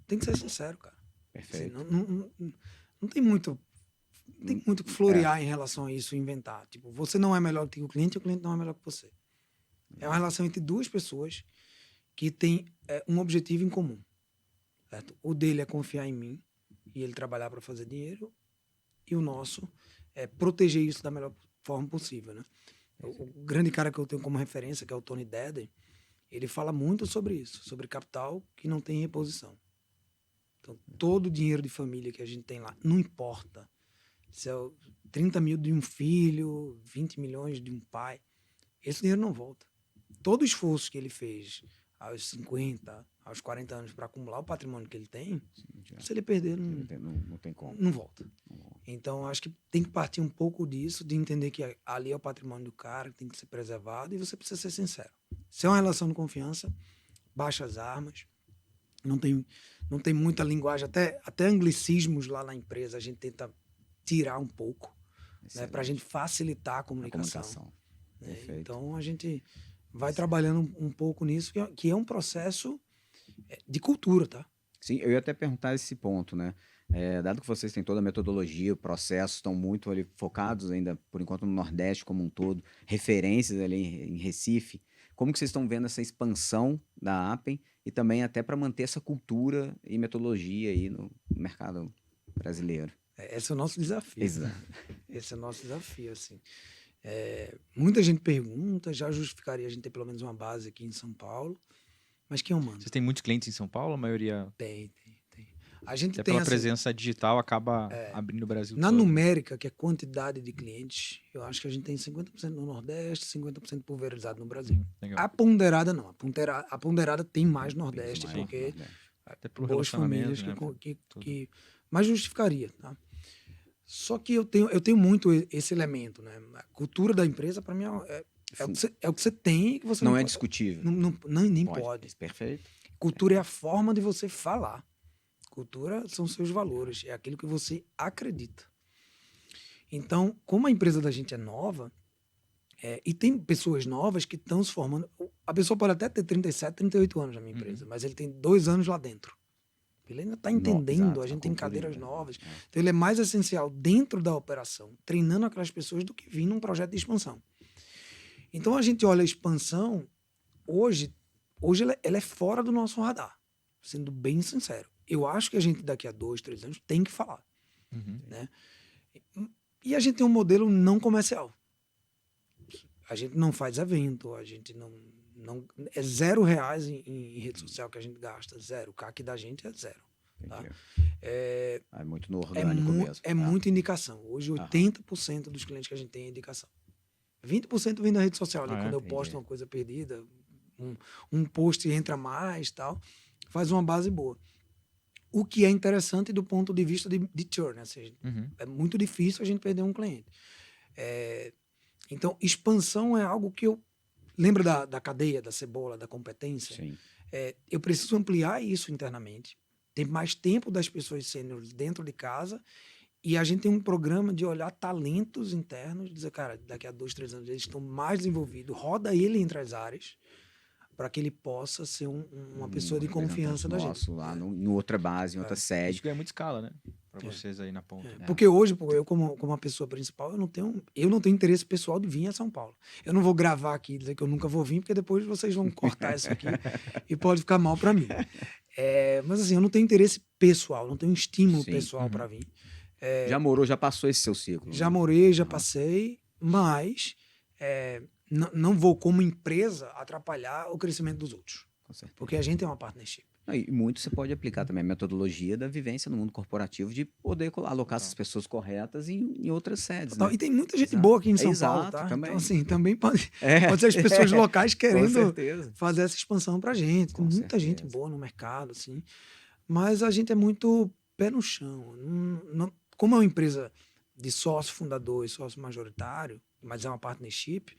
tem que ser sincero, cara. Perfeito. Assim, não tem muito que florear em relação a isso, inventar. Tipo, você não é melhor que o cliente não é melhor que você. É uma relação entre duas pessoas que têm um objetivo em comum. Certo? O dele é confiar em mim e ele trabalhar para fazer dinheiro, e o nosso é proteger isso da melhor forma possível, né? O grande cara que eu tenho como referência, que é o Tony Dedden, ele fala muito sobre isso, sobre capital que não tem reposição. Então, todo o dinheiro de família que a gente tem lá, não importa se é 30 mil de um filho, 20 milhões de um pai, esse dinheiro não volta. Todo o esforço que ele fez aos 50, aos 40 anos para acumular o patrimônio que ele tem, se ele perder, não tem como. Não volta. Então, acho que tem que partir um pouco disso, de entender que ali é o patrimônio do cara, que tem que ser preservado, e você precisa ser sincero. Se é uma relação de confiança, baixa as armas. Não tem muita linguagem, até anglicismos lá na empresa a gente tenta tirar um pouco, né, para a gente facilitar a comunicação. Né? Então a gente vai trabalhando um pouco nisso, que é um processo de cultura, tá? Sim, eu ia até perguntar esse ponto, né? Dado que vocês têm toda a metodologia, o processo, estão muito ali focados ainda, por enquanto, no Nordeste como um todo, referências ali em Recife, como que vocês estão vendo essa expansão da Appen e também até para manter essa cultura e metodologia aí no mercado brasileiro? Esse é o nosso desafio. Exato. Esse é o nosso desafio, assim. Muita gente pergunta, já justificaria a gente ter pelo menos uma base aqui em São Paulo, mas quem eu mando? Vocês têm muitos clientes em São Paulo? A maioria... Tem. A gente até tem pela presença digital acaba abrindo o Brasil na todo. numérica, que é quantidade de clientes, eu acho que a gente tem 50% no Nordeste, 50% pulverizado no Brasil. Legal. A ponderada não. A ponderada tem mais Nordeste, porque Até pelo boas relacionamento, famílias né? que mais justificaria, tá? Só que eu tenho muito esse elemento, né? A cultura da empresa, para mim, é o que você tem e que você Não é pode, discutível. nem Pode. pode. Perfeito. Cultura é a forma de você falar. Cultura são seus valores, é aquilo que você acredita. Então, como a empresa da gente é nova, e tem pessoas novas que estão se formando. A pessoa pode até ter 37, 38 anos na minha empresa, mas ele tem 2 anos lá dentro. Ele ainda está entendendo, Exato, a a gente tem cultura cadeiras ainda, novas. é. Então, ele é mais essencial dentro da operação, treinando aquelas pessoas, do que vir num projeto de expansão. Então, a gente olha a expansão, hoje ela é fora do nosso radar, sendo bem sincero. Eu acho que a gente, daqui a 2, 3 anos, tem que falar. Uhum. Né? E a gente tem um modelo não comercial. A gente não faz evento, a gente não é R$0 em rede social que a gente gasta, zero. O CAC da gente é zero. Tá? Entendi. É, É muito no orgânico mesmo. é muita indicação. Hoje, 80% dos clientes que a gente tem é indicação. 20% vem da rede social ali, quando eu posto uma coisa perdida, um post entra mais, tal, faz uma base boa. O que é interessante do ponto de vista de churn, né? Seja, é muito difícil a gente perder um cliente. Então, expansão é algo que eu... Lembra da cadeia, da cebola, da competência? Sim. Eu preciso ampliar isso internamente. Tem mais tempo das pessoas sêniores dentro de casa, e a gente tem um programa de olhar talentos internos, dizer, cara, daqui a 2, 3 anos eles estão mais desenvolvidos, roda ele entre as áreas, para que ele possa ser uma pessoa de confiança da gente. Nosso lá no outra base, em outra sede. Isso ganha muita escala, né? Para vocês aí na ponta. Porque hoje, eu como a pessoa principal, eu não tenho interesse pessoal de vir a São Paulo. Eu não vou gravar aqui e dizer que eu nunca vou vir, porque depois vocês vão cortar isso aqui e pode ficar mal para mim. Mas assim, eu não tenho interesse pessoal, não tenho estímulo pessoal para vir. Já morou, já passou esse seu ciclo? Já morei, já passei, mas não vou, como empresa, atrapalhar o crescimento dos outros. Com certeza. Porque a gente é uma partnership. E muito você pode aplicar também a metodologia da vivência no mundo corporativo, de poder alocar essas pessoas corretas em outras sedes. Né? E tem muita gente boa aqui em São Paulo, Exato, tá? também. Então, assim, também pode ser as pessoas locais querendo fazer essa expansão pra gente. Tem muita gente boa no mercado, assim. Mas a gente é muito pé no chão. Como é uma empresa de sócio fundador e sócio majoritário, mas é uma partnership,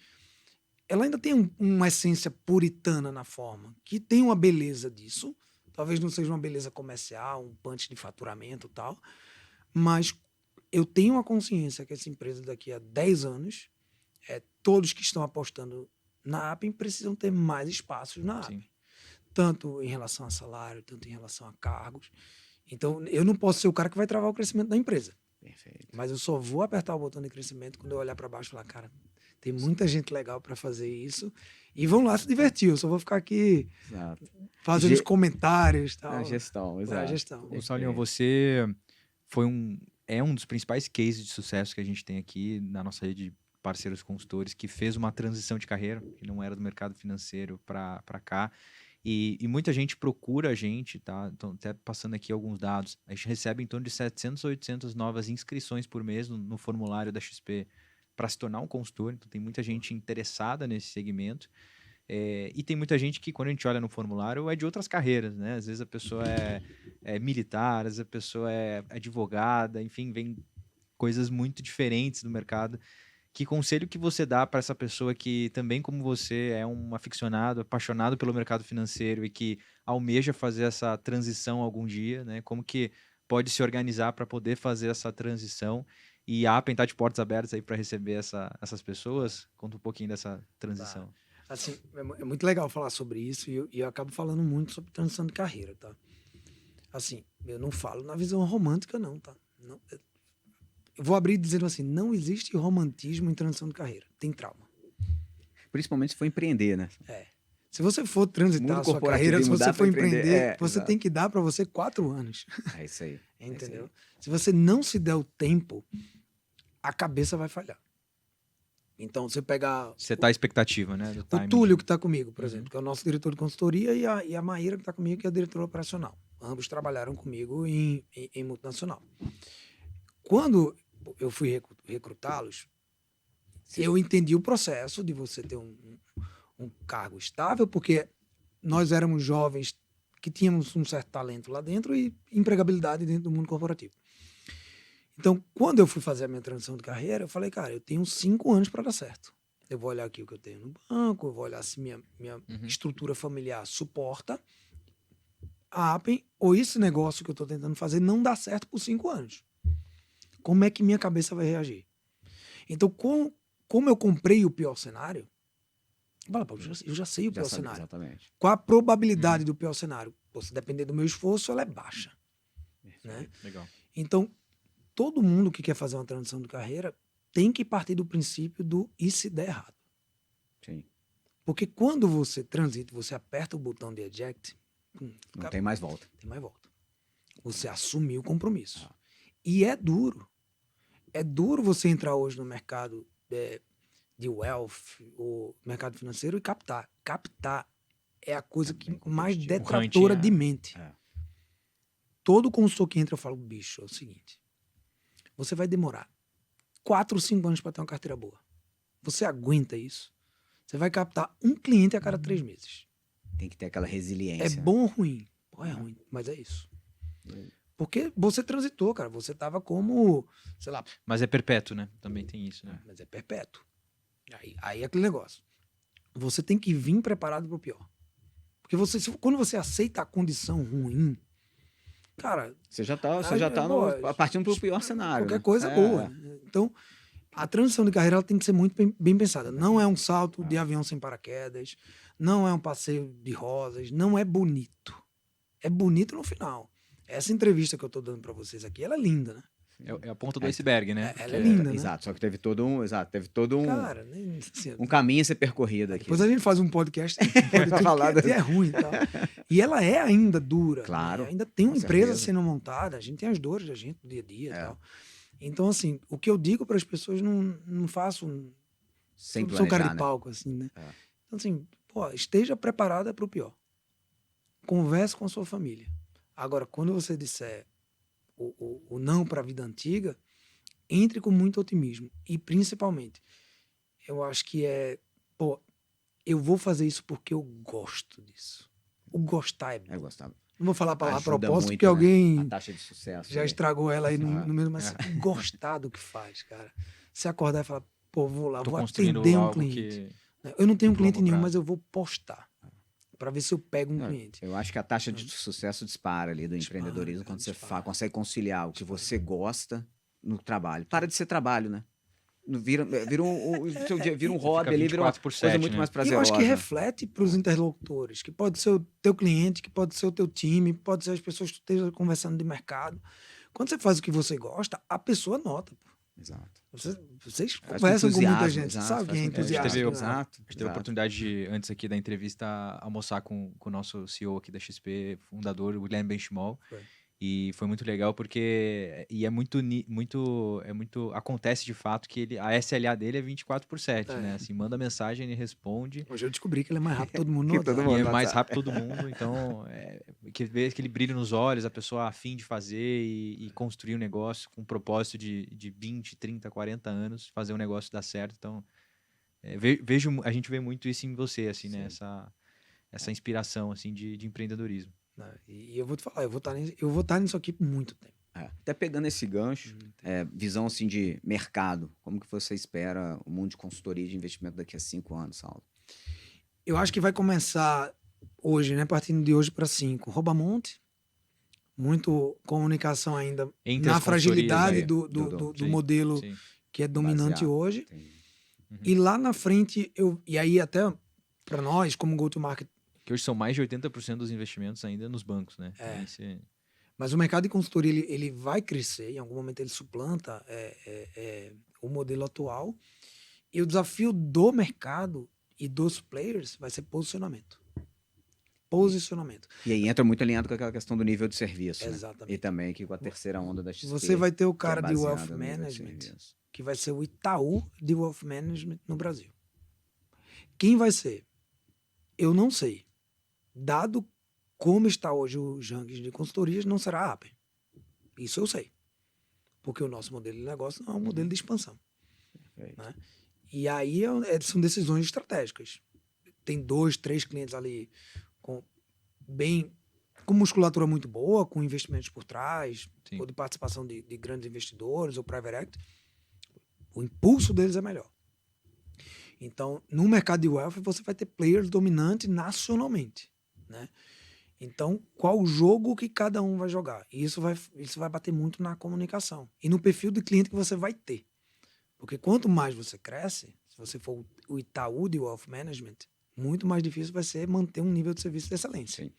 ela ainda tem uma essência puritana na forma, que tem uma beleza disso. Talvez não seja uma beleza comercial, um punch de faturamento e tal, mas eu tenho a consciência que essa empresa daqui a 10 anos, todos que estão apostando na Appian precisam ter mais espaços na Appian. Tanto em relação a salário, tanto em relação a cargos. Então, eu não posso ser o cara que vai travar o crescimento da empresa. Perfeito. Mas eu só vou apertar o botão de crescimento quando eu olhar para baixo e falar, cara, tem muita gente legal para fazer isso e vão lá se divertir. Eu só vou ficar aqui fazendo os comentários. Tal, a gestão, exato. A gestão. Ô, Saulinho, você é um dos principais cases de sucesso que a gente tem aqui na nossa rede de parceiros consultores, que fez uma transição de carreira, que não era do mercado financeiro para cá. E muita gente procura a gente, tá? Então, até passando aqui alguns dados, a gente recebe em torno de 700 ou 800 novas inscrições por mês no formulário da XP para se tornar um consultor. Então, tem muita gente interessada nesse segmento. E tem muita gente que, quando a gente olha no formulário, é de outras carreiras, né? Às vezes a pessoa é militar, às vezes a pessoa é advogada, enfim, vem coisas muito diferentes do mercado. Que conselho que você dá para essa pessoa que também, como você, é um aficionado, apaixonado pelo mercado financeiro e que almeja fazer essa transição algum dia, né? Como que pode se organizar para poder fazer essa transição? E a Appian está de portas abertas aí para receber essas pessoas? Conta um pouquinho dessa transição. Tá. Assim, é muito legal falar sobre isso e eu acabo falando muito sobre transição de carreira, tá? Assim, eu não falo na visão romântica, não, tá? Não, eu vou abrir dizendo assim, não existe romantismo em transição de carreira, tem trauma. Principalmente se for empreender, né? Se você for transitar a sua carreira, se você for empreender, você exato. tem que dar para você 4 anos. É isso aí. Entendeu? Se você não se der o tempo, a cabeça vai falhar. Então, você pegar... Você tá à expectativa, né? Do o timing. Túlio, que está comigo, por exemplo, que é o nosso diretor de consultoria, e a Maíra, que está comigo, que é a diretora operacional. Ambos trabalharam comigo em multinacional. Quando eu fui recrutá-los, eu entendi o processo de você ter um cargo estável, porque nós éramos jovens que tínhamos um certo talento lá dentro e empregabilidade dentro do mundo corporativo. Então, quando eu fui fazer a minha transição de carreira, eu falei, cara, eu tenho 5 anos para dar certo. Eu vou olhar aqui o que eu tenho no banco, eu vou olhar se minha estrutura familiar suporta a Appen, ou esse negócio que eu estou tentando fazer não dá certo por 5 anos. Como é que minha cabeça vai reagir? Então, como eu comprei o pior cenário, eu já sei o pior cenário. Exatamente. Qual a probabilidade do pior cenário? Pô, se depender do meu esforço, ela é baixa. Né? Legal. Então, todo mundo que quer fazer uma transição de carreira tem que partir do princípio do e se der errado. Sim. Porque quando você transita, você aperta o botão de eject, Não tem mais volta. tem mais volta. Você assumiu o compromisso. E é duro. É duro você entrar hoje no mercado de wealth, o mercado financeiro, e captar. Captar é a coisa que mais detratora de mente. Todo consultor que entra, eu falo, bicho, é o seguinte, você vai demorar 4 ou 5 anos para ter uma carteira boa. Você aguenta isso? Você vai captar um cliente a cada 3 meses. Tem que ter aquela resiliência. É bom ou ruim? Pô, é ruim, mas é isso. Porque você transitou, cara. Você tava como, sei lá... Mas é perpétuo, né? Também tem isso, né? Mas é perpétuo. Aí é aquele negócio. Você tem que vir preparado pro pior. Porque quando você aceita a condição ruim, cara... Você já tá partindo pro pior cenário. Qualquer né? coisa é boa. Então, a transição de carreira ela tem que ser muito bem pensada. Não é um salto de avião sem paraquedas, não é um passeio de rosas, não é bonito. É bonito no final. Essa entrevista que eu tô dando para vocês aqui, ela é linda, né? É a ponta do iceberg, né? Ela é linda, né? Exato, só que teve todo um Cara, nem, assim, um caminho a ser percorrido aqui. depois a gente faz um podcast falar que é ruim e tal. E ela é ainda dura. Claro, Né? Ainda tem uma com empresa certeza. sendo montada, a gente tem as dores da gente no dia a dia e tal. Então, assim, o que eu digo para as pessoas, não faço Sem sou um cara planejar, de né? palco, assim, né? Então, assim, esteja preparada para o pior. Converse com a sua família. Agora, quando você disser o não para a vida antiga, entre com muito otimismo. E, principalmente, eu acho que eu vou fazer isso porque eu gosto disso. O gostar é bom. Eu gostava. Não vou falar a palavra a Ajuda propósito, muito, porque né? alguém A taxa de sucesso. já né? estragou ela aí no mesmo, mas gostar do que faz, cara. Você acordar e falar, pô, vou lá, Tô vou construindo atender um algo cliente. Eu não tenho de cliente longo nenhum, prazo. mas eu vou postar para ver se eu pego um cliente. Eu acho que a taxa de sucesso dispara ali do empreendedorismo quando você consegue conciliar o que você gosta no trabalho. Para de ser trabalho, né? Vira um hobby ali, vira uma 24/7, coisa muito né? mais E eu prazerosa. acho que reflete para os interlocutores, que pode ser o teu cliente, que pode ser o teu time, pode ser as pessoas que tu esteja conversando de mercado. Quando você faz o que você gosta, a pessoa nota. Pô. Exato. Vocês Faz com conversam com muita entusiasmo, gente, exato, sabe faz quem é com entusiasta. entusiasmo, né? Exato. A gente teve a oportunidade de, antes aqui da entrevista, almoçar com o nosso CEO aqui da XP, fundador, o Guilherme Benchimol. Foi. E foi muito legal porque acontece de fato que a SLA dele é 24/7, né? Assim, manda mensagem, ele responde. Hoje eu descobri que ele é mais rápido que todo mundo no Que todo WhatsApp. mundo. E é no mais WhatsApp. rápido todo mundo, então que vê aquele brilho nos olhos, a pessoa a fim de fazer e construir um negócio com um propósito de 20, 30, 40 anos, fazer um negócio dar certo. Então, a gente vê muito isso em você, assim, né? Essa inspiração, assim, de empreendedorismo. E eu vou te falar, eu vou estar nisso aqui por muito tempo. Até pegando esse gancho, visão assim de mercado, como que você espera o mundo de consultoria de investimento daqui a 5 anos, Saulo? Eu acho que vai começar hoje, né? Partindo de hoje para 5. Rouba-monte, muito comunicação ainda Entre na as fragilidade consultorias do Sim, modelo sim. que é dominante Baseado. hoje. Entendi. E lá na frente, e aí até para nós, como go-to-market, Que hoje são mais de 80% dos investimentos ainda nos bancos, né? mas o mercado de consultoria ele vai crescer, em algum momento ele suplanta o modelo atual. E o desafio do mercado e dos players vai ser posicionamento. Posicionamento. E aí entra muito alinhado com aquela questão do nível de serviço, né? Exatamente. E também aqui com a terceira onda da XP. Você vai ter o cara que é de baseada Wealth no nível de Management, serviço. que vai ser o Itaú de Wealth Management no Brasil. Quem vai ser? Eu não sei. Dado como está hoje os rankings de consultorias, não será a Appen. Isso eu sei. Porque o nosso modelo de negócio não é um modelo de expansão. Perfeito. Né? E aí são decisões estratégicas. Tem 2, 3 clientes ali bem com musculatura muito boa, com investimentos por trás, Sim. ou de participação de grandes investidores ou private equity, o impulso deles é melhor. Então, no mercado de wealth, você vai ter players dominantes nacionalmente, né? Então, qual o jogo que cada um vai jogar? E isso vai bater muito na comunicação e no perfil de cliente que você vai ter. Porque quanto mais você cresce, se você for o Itaú de Wealth Management, muito mais difícil vai ser manter um nível de serviço de excelência. Sim.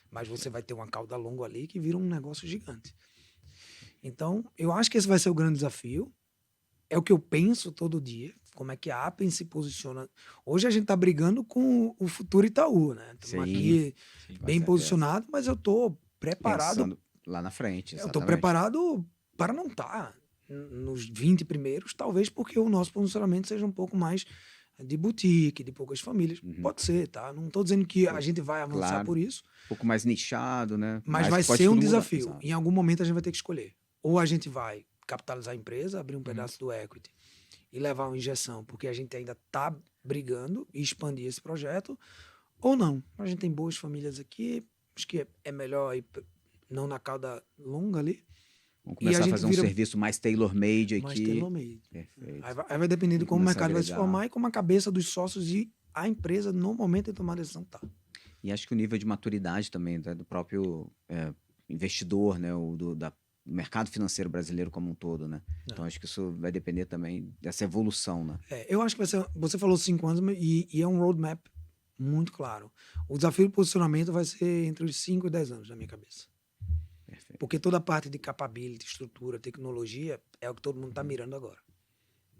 Mas você vai ter uma cauda longa ali que vira um negócio gigante. Então, eu acho que esse vai ser o grande desafio. É o que eu penso todo dia, como é que a Appen se posiciona. Hoje a gente está brigando com o futuro Itaú, né? Estamos Sim, aqui sim. Com bem certeza. posicionado, mas eu estou preparado. Pensando lá na frente, Eu estou exatamente. preparado para não estar nos 20 primeiros, talvez porque o nosso posicionamento seja um pouco mais de boutique, de poucas famílias. Uhum. Pode ser, tá? Não estou dizendo que a gente vai avançar Claro. por isso, Um pouco mais nichado, né? mas vai pode ser um tudo mudar. desafio. Exato. Em algum momento a gente vai ter que escolher. Ou a gente vai capitalizar a empresa, abrir um pedaço do equity e levar uma injeção, porque a gente ainda está brigando e expandir esse projeto, ou não. A gente tem boas famílias aqui, acho que é melhor ir não na cauda longa ali, Vamos E a começar a gente fazer um vira- serviço mais tailor-made mas aqui. tailor-made. Perfeito. Aí vai depender de Tem que como o começar a mercado vai se agregar. formar e como a cabeça dos sócios e a empresa, no momento de tomar a decisão, tá. E acho que o nível de maturidade também do próprio investidor, né? Do mercado financeiro brasileiro como um todo, né? É. Então acho que isso vai depender também dessa evolução, né? Eu acho que vai ser. Você falou 5 anos e é um roadmap muito claro. O desafio de posicionamento vai ser entre os 5 e 10 anos, na minha cabeça. Perfeito. Porque toda a parte de capability, estrutura, tecnologia é o que todo mundo está mirando agora.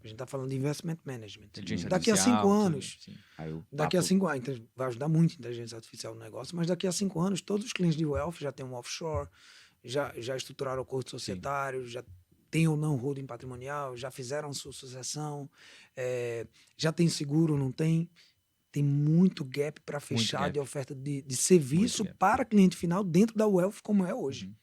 A gente está falando de investment management. Inteligência Daqui a artificial, 5 tudo, anos, sim. Aí o daqui a papo- 5 anos, então vai ajudar muito a inteligência artificial no negócio, mas daqui a 5 anos, todos os clientes de wealth já têm um offshore, já estruturaram o acordo societário, já tem ou não holding patrimonial, já fizeram sua sucessão, já tem seguro ou não tem. Tem muito gap para fechar gap. de oferta de serviço Muito gap. para cliente final dentro da wealth, como é hoje. Uhum.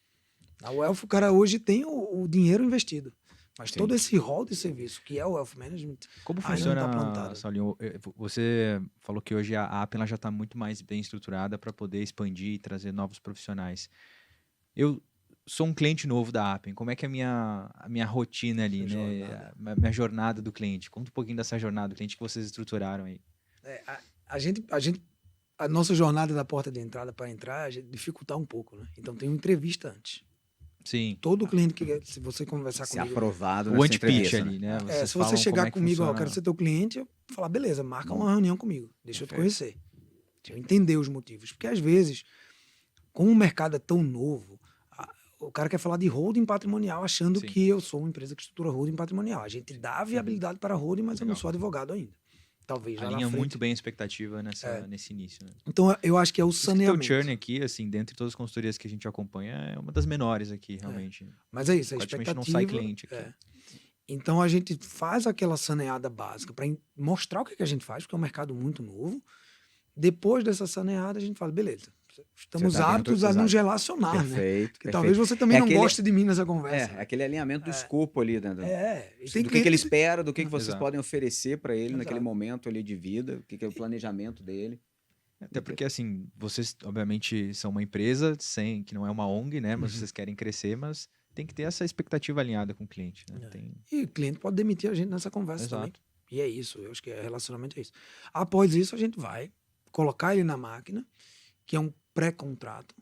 Na wealth, o cara hoje tem o dinheiro investido. Mas Sim. todo esse rol de serviço, que é o wealth management, Como ainda não funciona, tá plantado. Saulinho? Você falou que hoje a Appen ela já está muito mais bem estruturada para poder expandir e trazer novos profissionais. Eu sou um cliente novo da Appen. Como é que é a minha rotina ali, Sua né? jornada. A minha jornada do cliente. Conta um pouquinho dessa jornada do cliente que vocês estruturaram aí. A nossa jornada da porta de entrada para entrar, a gente dificultar um pouco, né? Então tem uma entrevista antes. Sim. Todo cliente que, se você conversar ser comigo, aprovado O nessa anti-pitch entrevista, ali, né? Vocês se você falam chegar como é que comigo, ó, eu funciona. quero ser teu cliente, eu falar, beleza, marca uma reunião comigo, deixa eu te Perfeito. conhecer. Deixa eu entender os motivos. Porque às vezes, como o mercado é tão novo, o cara quer falar de holding patrimonial achando Sim. que eu sou uma empresa que estrutura holding patrimonial. A gente dá a viabilidade para holding, mas eu não Legal. sou advogado ainda. Talvez lá na Alinha frente. muito bem a expectativa nesse início, né? Então eu acho que é o Por isso que teu saneamento. churn aqui, assim, dentre todas as consultorias que a gente acompanha, é uma das menores aqui, realmente. Mas é isso, a Praticamente expectativa. não sai cliente aqui. Então a gente faz aquela saneada básica para mostrar o que a gente faz, porque é um mercado muito novo. Depois dessa saneada, a gente fala, beleza, estamos Você tá aptos dentro- a nos exato. relacionar, né? Perfeito. Porque talvez você também É não aquele- goste de mim nessa conversa. aquele alinhamento do escopo ali, né? E tem Do que ele cliente espera, do que vocês Exato. podem oferecer para ele naquele Exato. momento ali de vida, o que é o planejamento dele. Até porque, assim, vocês, obviamente, são uma empresa que não é uma ONG, né? Mas vocês querem crescer, mas tem que ter essa expectativa alinhada com o cliente, né? E o cliente pode demitir a gente nessa conversa Exato. também. E é isso, eu acho que relacionamento é isso. Após isso, a gente vai colocar ele na máquina, que é um pré-contrato,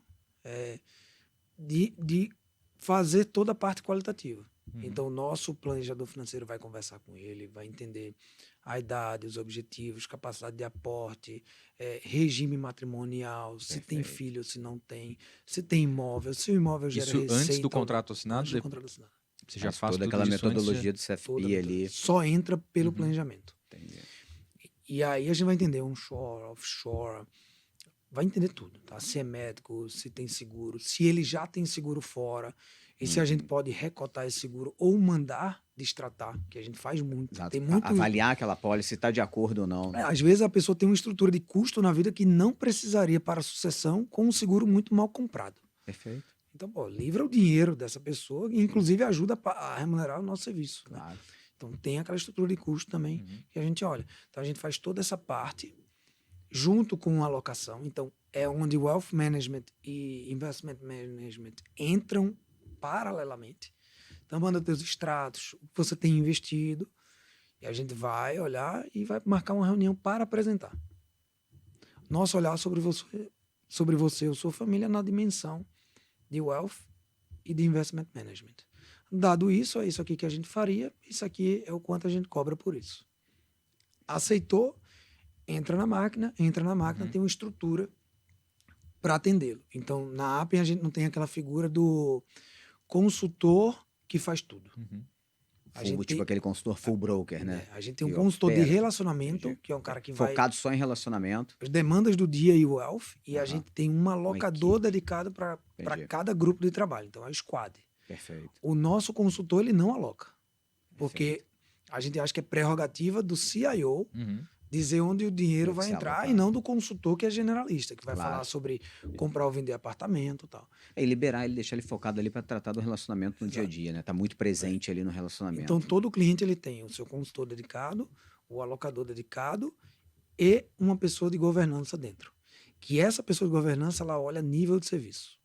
de fazer toda a parte qualitativa. Então, o nosso planejador financeiro vai conversar com ele, vai entender a idade, os objetivos, capacidade de aporte, regime matrimonial, se tem Perfeito. filho, se não tem, se tem imóvel, se o imóvel gera Isso receita. antes do ou não. contrato assinado, Antes do contrato assinado. você já Mas faz toda tudo aquela isso antes, metodologia do Toda CFP ali. Só entra pelo Uhum. planejamento. Entendi. E aí a gente vai entender onshore, offshore, vai entender tudo, tá? Se é médico, se tem seguro, se ele já tem seguro fora, e se a gente pode recotar esse seguro ou mandar destratar, que a gente faz muito. Exato. Tem muito. Avaliar aquela pólice, se está de acordo ou não. Às vezes a pessoa tem uma estrutura de custo na vida que não precisaria para a sucessão com um seguro muito mal comprado. Perfeito. Então, livra o dinheiro dessa pessoa e inclusive ajuda a remunerar o nosso serviço. Né? Claro. Então tem aquela estrutura de custo também Uhum. que a gente olha. Então a gente faz toda essa parte junto com a alocação. Então é onde Wealth Management e Investment Management entram paralelamente. Então, manda teus extratos, o que você tem investido, e a gente vai olhar e vai marcar uma reunião para apresentar. Nosso olhar sobre você ou sua família na dimensão de Wealth e de Investment Management. Dado isso, é isso aqui que a gente faria, isso aqui é o quanto a gente cobra por isso. Aceitou, entra na máquina, tem uma estrutura para atendê-lo. Então, na Appen, a gente não tem aquela figura do consultor que faz tudo. A gente Tipo tem, aquele consultor full broker, né? a gente tem um Que consultor de opera. relacionamento, Entendi. que é um cara que vai... Focado só em relacionamento. As demandas do dia e o Wealth, e a Aham. gente tem um alocador equipe. dedicado para Entendi. cada grupo de trabalho. Então, é o squad. Perfeito. O nosso consultor, ele não aloca. Porque a gente acha que é prerrogativa do CIO dizer onde o dinheiro Deve vai ser entrar alocado. e não do consultor que é generalista, que vai Claro. falar sobre comprar ou vender apartamento e tal. E liberar ele, deixar ele focado ali para tratar do relacionamento no dia a dia, né? Tá muito presente ali no relacionamento. Então, todo cliente ele tem o seu consultor dedicado, o alocador dedicado e uma pessoa de governança dentro. Que essa pessoa de governança, ela olha nível de serviço.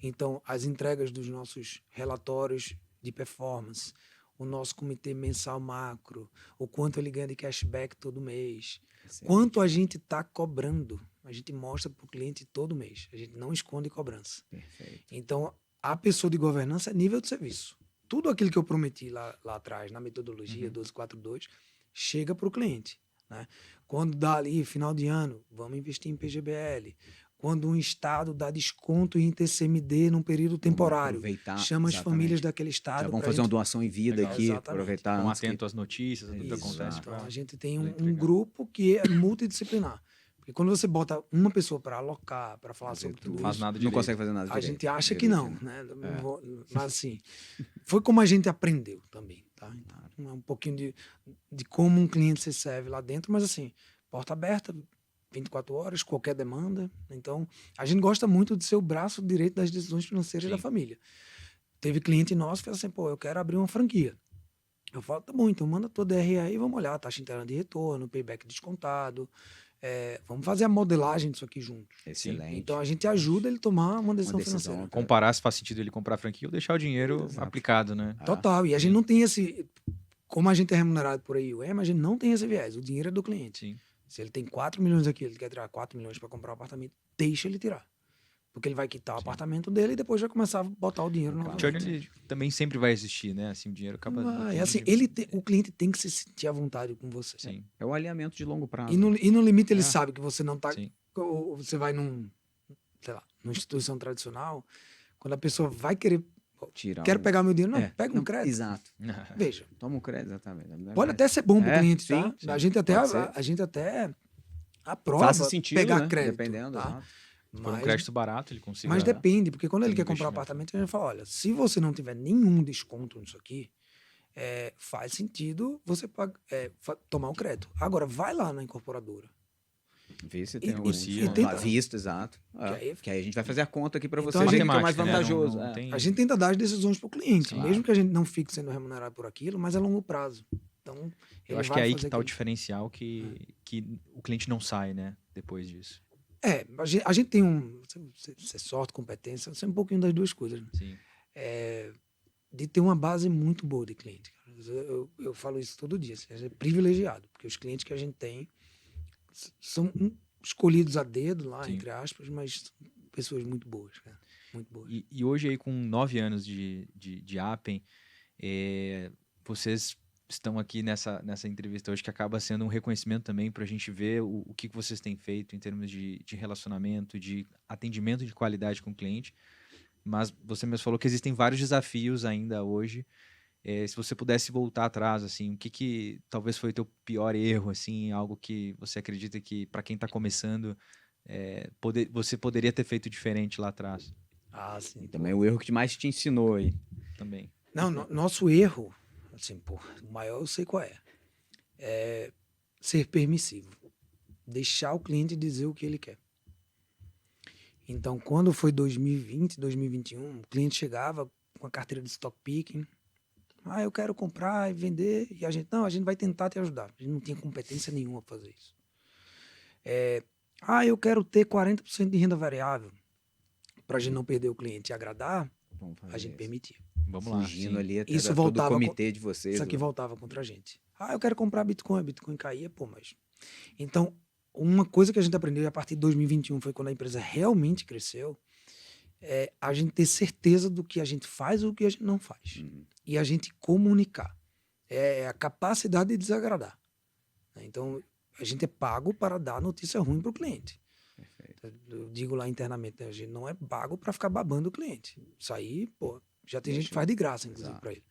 Então, as entregas dos nossos relatórios de performance, o nosso comitê mensal macro, o quanto ele ganha de cashback todo mês, Excelente. quanto a gente está cobrando, a gente mostra para o cliente todo mês. A gente não esconde cobrança. Perfeito. Então, a pessoa de governança é nível de serviço. Tudo aquilo que eu prometi lá atrás, na metodologia 1242, chega para o cliente. Né? Quando dá ali, final de ano, vamos investir em PGBL. Quando um estado dá desconto em TCMD num período temporário, Aproveitar, chama as exatamente. famílias daquele estado. Já vamos pra fazer uma gente... doação em vida Legal. aqui, Exatamente. aproveitar Estão antes que- atentos às notícias, tudo que Isso. acontece. Então, pra- a gente tem pra um entregar. grupo que é multidisciplinar. Porque quando você bota uma pessoa para alocar, para falar Fazer sobre tudo. tudo Faz isso, nada não direito. consegue fazer nada a direito. gente acha que Direito, não, né? né? Mas assim, foi como a gente aprendeu também, tá? Então, é um pouquinho de como um cliente se serve lá dentro, mas assim, porta aberta, 24 horas, qualquer demanda. Então, a gente gosta muito de ser o braço direito das decisões financeiras Sim. da família. Teve cliente nosso que fez assim, pô, eu quero abrir uma franquia. Eu falo, tá bom, então manda tua DRE aí, vamos olhar, taxa interna de retorno, payback descontado, vamos fazer a modelagem disso aqui juntos. Excelente. Então a gente ajuda ele a tomar uma decisão decisão. financeira. Comparar se faz sentido ele comprar a franquia ou deixar o dinheiro Exato. aplicado, né? Total. E a gente não tem esse. Como a gente é remunerado por aí, a gente não tem esse viés. O dinheiro é do cliente. Sim. Se ele tem 4 milhões aqui, ele quer tirar 4 milhões para comprar um apartamento, deixa ele tirar. Porque ele vai quitar o apartamento dele e depois vai começar a botar o dinheiro O no churn ele também sempre vai existir, né? Assim, o dinheiro acaba... É assim, o cliente tem que se sentir à vontade com você. Sim. É o alinhamento de longo prazo. E no limite ele É. sabe que você não tá. Sim. Ou você vai sei lá, numa instituição tradicional, quando a pessoa vai querer. Tirar Quero pegar meu dinheiro, não, É, pega um não, crédito. Exato. Veja. Toma um crédito, exatamente. Pode até ser bom para o cliente, sim, tá? sim. A gente até, Pode ser. a gente até aprova Faça sentido, pegar né? crédito. Dependendo, Tá? exato. Por um crédito barato, ele consiga... Mas depende, porque quando ele Tem quer comprar um investimento. apartamento, a gente fala: olha, se você não tiver nenhum desconto nisso aqui, faz sentido você tomar o crédito. Agora, vai lá na incorporadora. Vê se E- tem e- algum e tenta- visto, exato. Que aí- a gente vai fazer a conta aqui para Então, você, a ver gente- o que é mais Matemática, né? vantajoso. Não é. tem- A gente tenta dar as decisões para o cliente, Claro. mesmo que a gente não fique sendo remunerado por aquilo, mas é longo prazo. Então, Eu ele acho que vai é aí fazer que tá o aquilo. diferencial que o cliente não sai, né? Depois disso. A gente tem você sorte, competência, você é um pouquinho das duas coisas, né? Sim. De ter uma base muito boa de cliente. Cara. Eu falo isso todo dia, assim, a gente é privilegiado, porque os clientes que a gente tem são escolhidos a dedo lá, Sim. entre aspas, mas são pessoas muito boas, cara. Muito boas. E hoje aí com 9 anos de Appen, vocês estão aqui nessa entrevista hoje que acaba sendo um reconhecimento também para a gente ver o que vocês têm feito em termos de relacionamento, de atendimento de qualidade com o cliente. Mas você mesmo falou que existem vários desafios ainda hoje. Se você pudesse voltar atrás, assim, o que talvez foi o teu pior erro, assim, algo que você acredita que para quem está começando, você poderia ter feito diferente lá atrás Sim. E também o erro que mais te ensinou aí. também. Não, nosso erro, assim, o maior eu sei qual é ser permissivo. Deixar o cliente dizer o que ele quer. Então, quando foi 2020, 2021, o cliente chegava com a carteira de stock picking. Eu quero comprar e vender. E a gente vai tentar te ajudar. A gente não tinha competência nenhuma para fazer isso. Eu quero ter 40% de renda variável para a gente não perder o cliente e agradar, Vamos fazer a gente isso. permitia. Vamos lá. Fugindo sim. ali até Isso todo o voltava comitê de vocês. Isso aqui né? voltava contra a gente. Eu quero comprar Bitcoin, a Bitcoin caía, mas... Então, uma coisa que a gente aprendeu a partir de 2021 foi quando a empresa realmente cresceu, é a gente ter certeza do que a gente faz e o que a gente não faz. Uhum. E a gente comunicar. É a capacidade de desagradar. Então, a gente é pago para dar notícia ruim para o cliente. Perfeito. Eu digo lá internamente, né, a gente não é pago para ficar babando o cliente. Isso aí, já tem gente que Deixa- faz de graça, inclusive, Exato. para ele.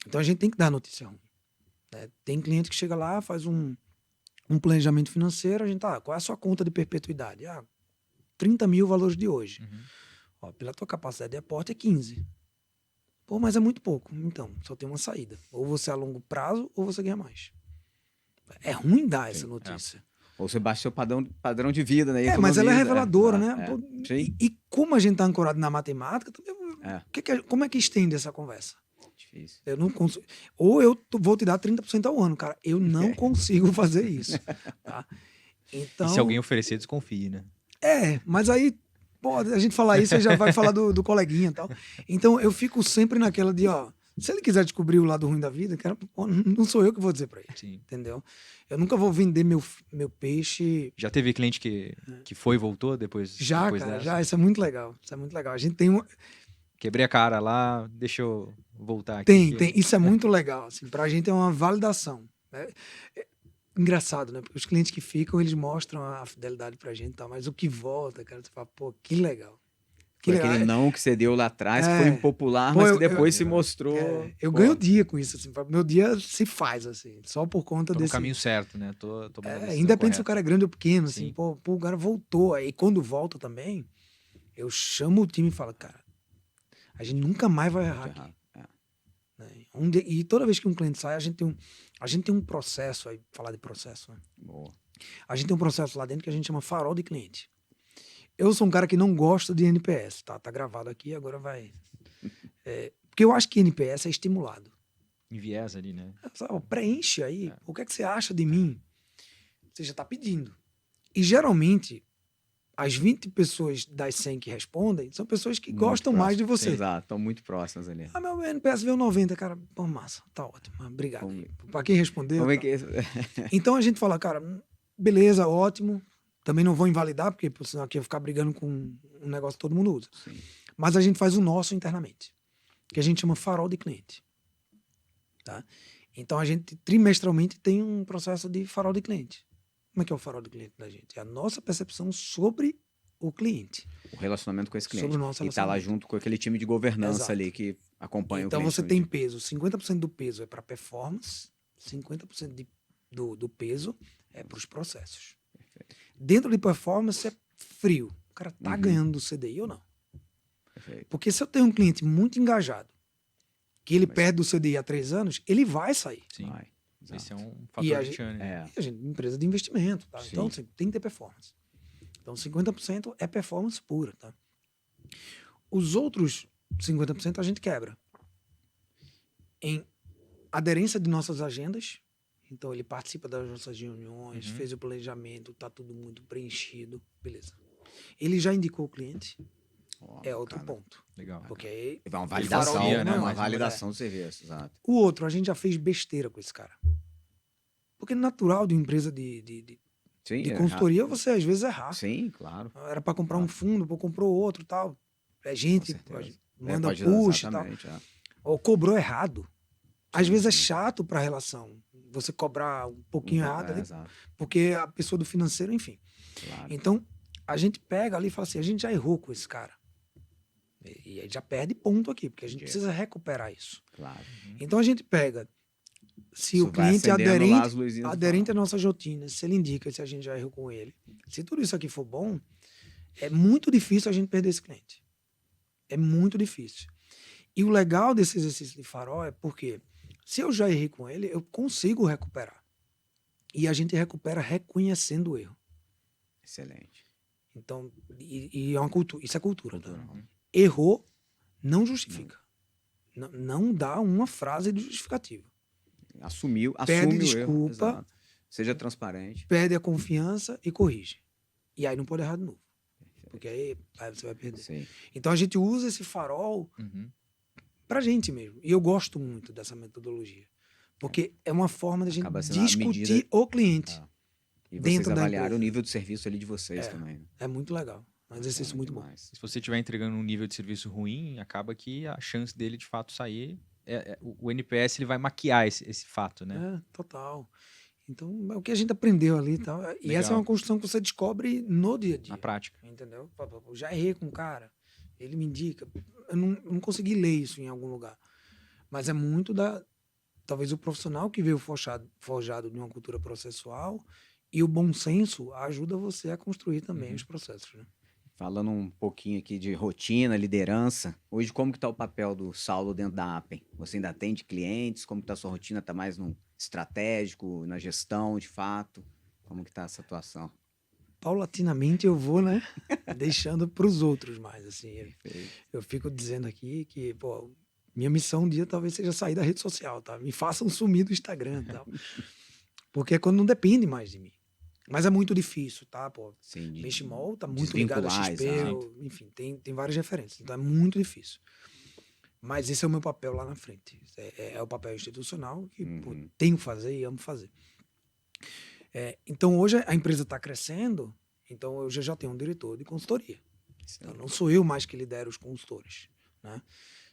Então, a gente tem que dar notícia ruim. Né? Tem cliente que chega lá, faz um planejamento financeiro, a gente qual é a sua conta de perpetuidade? 30 mil valores de hoje. Pela tua capacidade de aporte é 15. Mas é muito pouco. Então, só tem uma saída. Ou você é a longo prazo, ou você ganha mais. É ruim dar essa notícia. Ou você baixa seu padrão de vida, né? E Mas ela é economiza. reveladora, né? Sim. E como a gente está ancorado na matemática, também, como é que estende essa conversa? Difícil. Eu não consigo. Ou eu vou te dar 30% ao ano, cara. Eu não consigo fazer isso. Tá? Então, E se alguém oferecer, desconfie, né? Mas aí, a gente falar isso, você já vai falar do coleguinha e tal. Então, eu fico sempre naquela de, se ele quiser descobrir o lado ruim da vida, cara, não sou eu que vou dizer pra ele. Sim. Entendeu? Eu nunca vou vender meu peixe. Já teve cliente que foi e voltou depois? Já, depois cara, dessa? já. Isso é muito legal. Isso é muito legal. A gente tem uma. Quebrei a cara lá, deixa eu voltar aqui. Tem. Isso é muito legal. Assim, pra gente é uma validação. É engraçado, né? Porque os clientes que ficam, eles mostram a fidelidade pra gente e tal, mas o que volta, cara, você fala, que legal. Foi aquele não que você deu lá atrás, que foi impopular, mas que depois se mostrou. Eu ganho dia com isso, assim. Meu dia se faz, assim, só por conta Tô desse. no caminho certo, né? Tô Independente se o cara é grande ou pequeno, assim, Sim. o cara voltou. Aí quando volta também, eu chamo o time e falo, cara, a gente nunca mais vai errar aqui. Né? E toda vez que um cliente sai, a gente tem um processo, aí falar de processo, né? Boa. A gente tem um processo lá dentro que a gente chama farol de cliente. Eu sou um cara que não gosta de NPS, tá? Tá gravado aqui, agora vai. Porque eu acho que NPS é estimulado. Enviesa ali, né? Preenche aí. O que é que você acha de mim? Você já tá pedindo. E geralmente, as 20 pessoas das 100 que respondem são pessoas que Muito gostam mais de próximas. você. Exato, estão muito próximas ali. Meu NPS veio 90, cara. Massa, tá ótimo. Obrigado. Pra quem respondeu. Vamos ver tá. Então a gente fala, cara, beleza, ótimo. Também não vou invalidar, porque senão aqui eu ficar brigando com um negócio que todo mundo usa. Sim. Mas a gente faz o nosso internamente, que a gente chama farol de cliente. Tá? Então a gente trimestralmente tem um processo de farol de cliente. Como é que é o farol de cliente da gente? É a nossa percepção sobre o cliente. O relacionamento com esse cliente. Sobre o nosso E tá lá relacionamento. junto com aquele time de governança Exato. ali que acompanha Então o cliente. você tem peso. 50% do peso é para performance, 50% do peso é para os processos. Perfeito. Dentro de performance é frio. O cara tá ganhando do CDI ou não? Perfeito. Porque se eu tenho um cliente muito engajado, que ele perde o CDI há 3 anos, ele vai sair. Sim. Vai. Esse é um E fator a de gente- churn. né? E a gente, empresa de investimento, tá? Sim. Então assim, tem que ter performance. Então 50% é performance pura, tá? Os outros 50% a gente quebra em aderência de nossas agendas. Então ele participa das nossas reuniões, fez o planejamento, tá tudo muito preenchido, beleza. Ele já indicou o cliente, Ó, é outro bacana. ponto. Legal. Porque aí Uma validação, farol, né? não, Uma mas- validação do serviço, exato. o outro, a gente já fez besteira com esse cara. Porque é natural de uma empresa de Sim, consultoria você às vezes errar. Sim, claro. Era para comprar um fundo, pô, comprou outro tal. É gente, Com certeza. manda pode- push e tal. exatamente, Ou cobrou errado. Às Sim, vezes é sim. chato para a relação você cobrar um pouquinho errado ali, Exato, porque a pessoa do financeiro, enfim. claro. Então, a gente pega ali e fala assim, a gente já errou com esse cara. E aí já perde ponto aqui, porque a gente Entendi. precisa recuperar isso. Claro. Então a gente pega, se Isso o vai cliente é acendendo lá as luzinhas do aderente farol. às nossas rotinas, se ele indica se a gente já errou com ele, se tudo isso aqui for bom, é muito difícil a gente perder esse cliente. É muito difícil. E o legal desse exercício de farol é porque se eu já errei com ele, eu consigo recuperar. E a gente recupera reconhecendo o erro. Excelente. Então, e é uma cultura, isso é cultura. Tá? Cultura. Errou, não justifica. Não dá uma frase de justificativa. Assume Pede o erro. desculpa. Exato. Seja transparente. Perde a confiança e corrige. E aí não pode errar de novo. Porque aí você vai perder. Sim. Então a gente usa esse farol Uhum. pra gente mesmo. E eu gosto muito dessa metodologia. Porque é uma forma da gente Acaba sendo a discutir medida- o cliente. Ah. E Dentro vocês da avaliaram empresa. o nível de serviço ali de vocês também. Né? É muito legal. É um exercício muito bom. demais. Se você estiver entregando um nível de serviço ruim, acaba que a chance dele de fato sair. O NPS ele vai maquiar esse fato, né? É, total. Então, é o que a gente aprendeu ali e tal. E essa é Legal. uma construção que você descobre no dia a dia. Na prática. Entendeu? Eu já errei com o cara. Ele me indica. Eu não consegui ler isso em algum lugar. Mas é muito da... Talvez o profissional que veio forjado de uma cultura processual e o bom senso ajuda você a construir também os processos, né? Falando um pouquinho aqui de rotina, liderança, hoje como que está o papel do Saulo dentro da Appen? Você ainda atende clientes? Como que está a sua rotina? Está mais no estratégico, na gestão, de fato? Como que está essa atuação? Paulatinamente eu vou, né? Deixando para os outros mais, assim. Perfeito. Eu fico dizendo aqui que, pô, minha missão um dia talvez seja sair da rede social, tá? Me façam sumir do Instagram e tal. Porque é quando não depende mais de mim. Mas é muito difícil, tá? Pô, Sim, de Benchimol tá muito ligado a desvincular, XP, exato. enfim, tem várias referências. Então é muito difícil. Mas esse é o meu papel lá na frente. É o papel institucional que pô, tenho que fazer e amo fazer. Então hoje a empresa está crescendo, então eu já tenho um diretor de consultoria. Então não sou eu mais que lidero os consultores, né?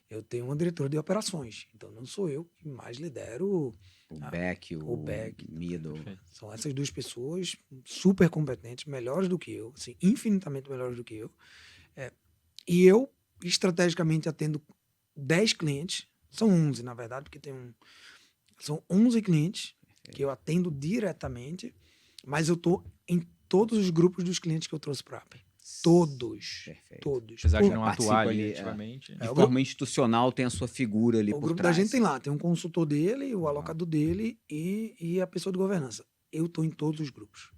Eu tenho uma diretora de operações, então não sou eu que mais lidero O back, o back. middle. São essas duas pessoas super competentes, melhores do que eu, assim, infinitamente melhores do que eu. E eu, estrategicamente, atendo 10 clientes, são 11, na verdade, porque são 11 clientes que eu atendo diretamente, mas eu estou em todos os grupos dos clientes que eu trouxe para a Appen. Todos. Perfeito. Todos. Apesar de Pô, não participa atuar ali, ali ativamente. De o forma institucional tem a sua figura ali O por grupo trás. da gente tem lá, tem um consultor dele, o alocador dele e a pessoa de governança. Eu estou em todos os grupos.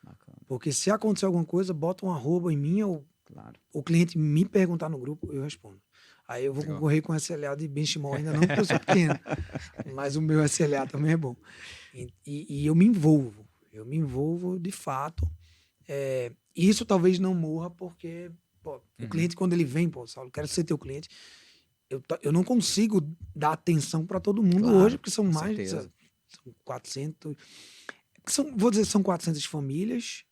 Bacana, Porque se acontecer alguma coisa, bota um arroba em mim, ou claro. o cliente me perguntar no grupo, eu respondo. Aí eu vou Legal. concorrer com o SLA de Benchimol ainda não, porque eu sou pequeno. Mas o meu SLA também é bom. E eu me envolvo. Eu me envolvo de fato. E isso talvez não morra, porque pô, o cliente, quando ele vem, pô, Saulo, quero ser teu cliente, eu não consigo dar atenção para todo mundo Claro, hoje, porque são com mais de certeza. são 400. Vou dizer, são 400 famílias,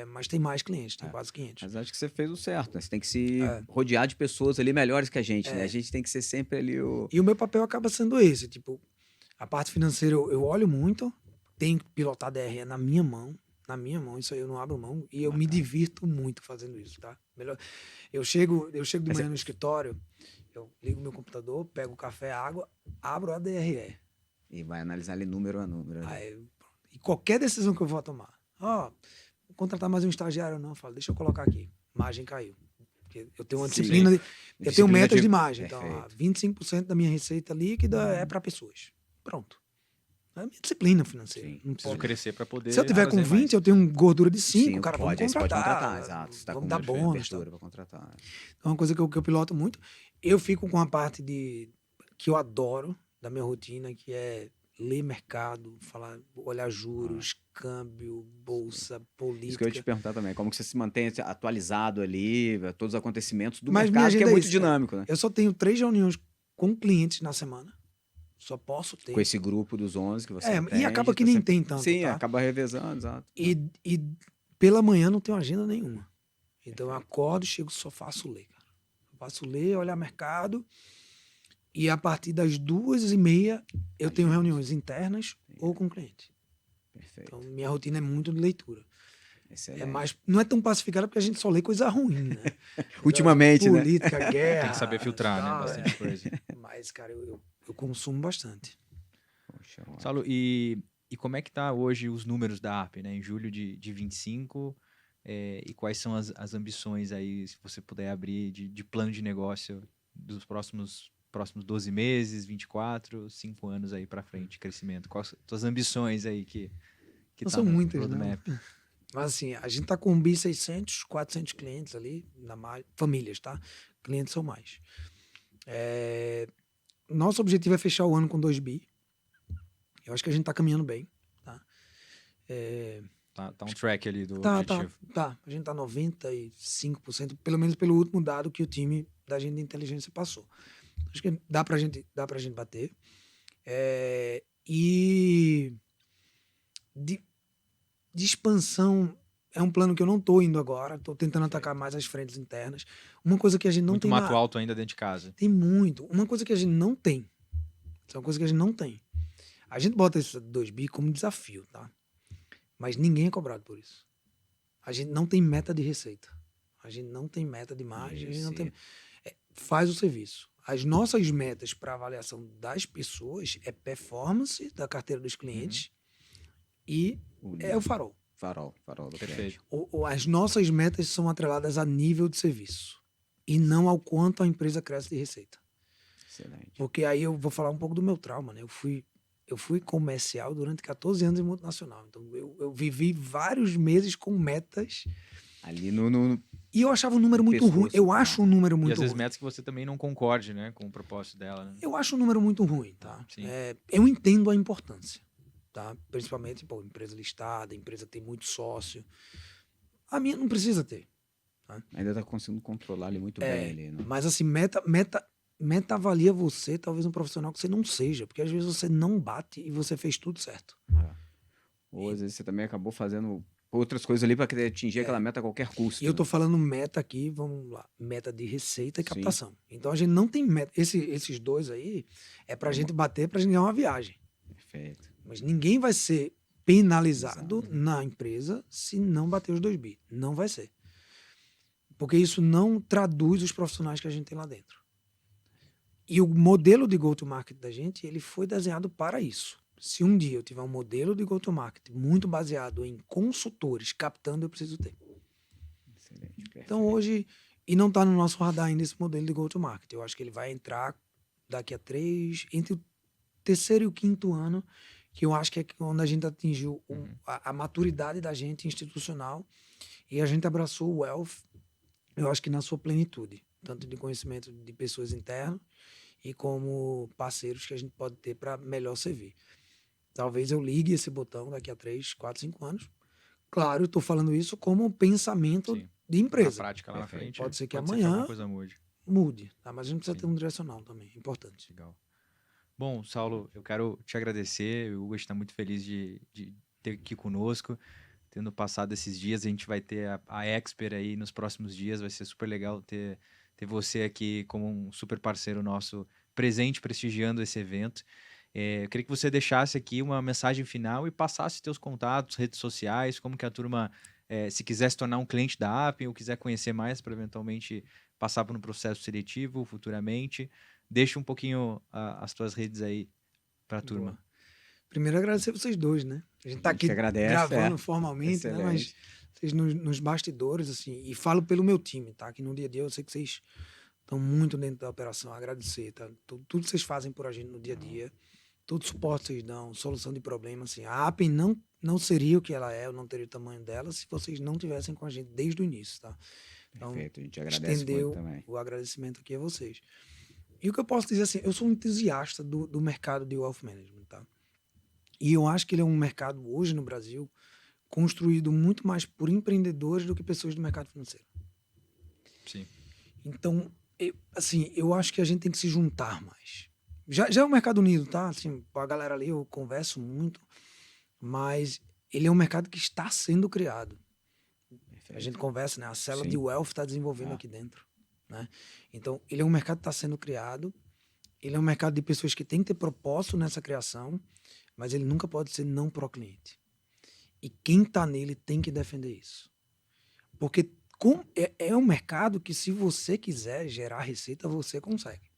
mas tem mais clientes, tem quase 500. Mas acho que você fez o certo, né? Você tem que se É. rodear de pessoas ali melhores que a gente, né? A gente tem que ser sempre ali o... E o meu papel acaba sendo esse, tipo, a parte financeira eu olho muito, tenho que pilotar DRE na minha mão, isso aí eu não abro mão, e eu me divirto muito fazendo isso, tá? Melhor. Eu chego de manhã no escritório, eu ligo meu computador, pego o café, a água, abro a DRE. E vai analisar ali número a número. Ali. Aí, e qualquer decisão que eu vou tomar, vou contratar mais um estagiário, não, eu falo, deixa eu colocar aqui, margem caiu. Porque eu tenho uma Sim. disciplina, eu tenho Disciplina metas de- de margem, Perfeito. então 25% da minha receita líquida é para pessoas. Pronto. É a minha disciplina financeira. Sim. Não Preciso pode. crescer para poder. Se eu tiver com fazer 20, mais. eu tenho gordura de 5, Sim, cara, pode, aí vamos você pode contratar. contratar, exato. Você tá Vamos com dar bônus. abertura Tá? para contratar. É uma coisa que eu piloto muito. Eu fico com a parte que eu adoro da minha rotina, que é ler mercado, olhar juros, câmbio, bolsa, política. Isso que eu ia te perguntar também, como que você se mantém atualizado ali, todos os acontecimentos do Mas minha mercado, que é agenda muito isso, dinâmico, né? Eu só tenho 3 reuniões com clientes na semana. Só posso ter. Com esse grupo dos 11 que você E atende, acaba que tá nem sempre- tem tanto, Sim, tá? acaba revezando, exato. E pela manhã não tenho agenda nenhuma. Então eu acordo, chego, só faço ler, cara. Eu faço ler, olhar mercado. E a partir das 2h30 eu tenho reuniões internas ou com cliente. Perfeito. Então minha rotina é muito de leitura. Excelente. Não é tão pacificada porque a gente só lê coisa ruim, né? Ultimamente, né? Política, guerra. Tem que saber filtrar, né? tal, Bastante coisa. Mas, cara, eu consumo bastante. Poxa, Saulo, e como é que tá hoje os números da Appen, né? Em julho de 25, e quais são as ambições aí, se você puder abrir, de plano de negócio dos próximos 12 meses, 24, 5 anos aí para frente, crescimento? Quais são as tuas ambições aí que Não tá são no muitas, roadmap? não. Mas assim, a gente tá com 1.600, 400 clientes ali, famílias, tá? Clientes são mais. Nosso objetivo é fechar o ano com 2 bi. Eu acho que a gente tá caminhando bem, tá? tá um track ali do Tá. objetivo. A gente tá 95%, pelo menos pelo último dado que o time da gente de inteligência passou. Acho que dá pra gente bater. E de expansão é um plano que eu não tô indo agora, tô tentando atacar mais as frentes internas. Uma coisa que a gente não Muito tem mato alto ainda dentro de casa. Tem muito. Uma coisa que a gente não tem. Isso é uma coisa que a gente não tem. A gente bota esse 2 bi como desafio, tá? Mas ninguém é cobrado por isso. A gente não tem meta de receita. A gente não tem meta de margem. A gente não tem... faz o serviço. As nossas metas para avaliação das pessoas é performance da carteira dos clientes e é o farol. Farol do cliente. Perfeito. As nossas metas são atreladas a nível de serviço e não ao quanto a empresa cresce de receita. Excelente. Porque aí eu vou falar um pouco do meu trauma, né? Eu fui comercial durante 14 anos em multinacional. Então eu vivi vários meses com metas. Ali no E eu achava um número muito pescoço, ruim. Eu acho um número E muito às vezes ruim. metas que você também não concorde, né, com o propósito dela, né? Eu acho um número muito ruim, tá? Sim. Eu entendo a importância, tá? Principalmente, empresa listada, empresa que tem muito sócio. A minha não precisa ter. ainda tá conseguindo controlar ali muito bem ali, né? Mas assim, meta avalia você, talvez um profissional que você não seja, porque às vezes você não bate e você fez tudo certo. Ou às vezes você também acabou fazendo outras coisas ali para querer atingir aquela meta a qualquer custo. E eu tô falando meta aqui, vamos lá, meta de receita e Sim. captação. Então a gente não tem meta. Esses dois aí é pra gente bater, pra gente ganhar uma viagem. Perfeito. Mas ninguém vai ser penalizado na empresa se não bater os 2 bi. Não vai ser. Porque isso não traduz os profissionais que a gente tem lá dentro. E o modelo de go-to-market da gente, ele foi desenhado para isso. Se um dia eu tiver um modelo de go-to-market muito baseado em consultores captando, eu preciso ter. Excelente. Perfeito. Então hoje, e não está no nosso radar ainda esse modelo de go-to-market. Eu acho que ele vai entrar daqui a 3, entre o terceiro e o quinto ano, que eu acho que é quando a gente atingiu a maturidade da gente institucional e a gente abraçou o Wealth, eu acho que na sua plenitude, tanto de conhecimento de pessoas internas e como parceiros que a gente pode ter para melhor servir. Talvez eu ligue esse botão daqui a 3, 4, 5 anos. Claro, eu estou falando isso como um pensamento Sim. de empresa. Na prática lá na Perfeito. frente. Pode ser que alguma amanhã coisa mude. mude, tá? Mas a gente precisa Sim. ter um direcional também, importante. Legal. Bom, Saulo, eu quero te agradecer. O Hugo está muito feliz de ter aqui conosco. Tendo passado esses dias, a gente vai ter a Expert aí nos próximos dias. Vai ser super legal ter você aqui como um super parceiro nosso, presente, prestigiando esse evento. Eu queria que você deixasse aqui uma mensagem final e passasse teus contatos, redes sociais, como que a turma, se quiser se tornar um cliente da Appian ou quiser conhecer mais para eventualmente passar por um processo seletivo futuramente. Deixa um pouquinho as tuas redes aí para a turma. Boa. Primeiro, agradecer vocês dois, né? A gente tá A gente aqui que agradece, gravando formalmente, né? Mas Excelente. vocês nos bastidores, assim, e falo pelo meu time, tá? Que no dia a dia eu sei que vocês estão muito dentro da operação. Agradecer, tá? Tudo que vocês fazem por a gente no dia a dia, todo suporte que vocês dão, solução de problemas, assim. A Appian não seria o que ela é, eu não teria o tamanho dela se vocês não tivessem com a gente desde o início, tá? Então, Perfeito. A gente agradece estendeu muito também. o agradecimento aqui a vocês. E o que eu posso dizer assim, eu sou um entusiasta do mercado de wealth management, tá? E eu acho que ele é um mercado hoje no Brasil construído muito mais por empreendedores do que pessoas do mercado financeiro. Sim. Então, eu acho que a gente tem que se juntar mais. Já é um mercado unido, tá? Assim, a galera ali eu converso muito, mas ele é um mercado que está sendo criado. Perfeito. A gente conversa, né? A célula Sim. de wealth está desenvolvendo aqui dentro, né? Então, ele é um mercado que está sendo criado. Ele é um mercado de pessoas que têm que ter propósito nessa criação, mas ele nunca pode ser não pró-cliente. E quem está nele tem que defender isso. Porque é um mercado que, se você quiser gerar receita, você consegue.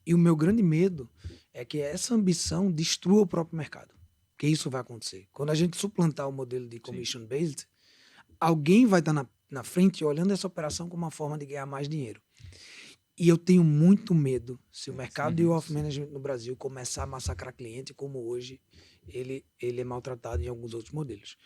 E o meu grande medo é que essa ambição destrua o próprio mercado. Que isso vai acontecer. Quando a gente suplantar o modelo de commission-based, alguém vai estar na frente olhando essa operação como uma forma de ganhar mais dinheiro. E eu tenho muito medo se o mercado de wealth management no Brasil começar a massacrar cliente, como hoje ele é maltratado em alguns outros modelos.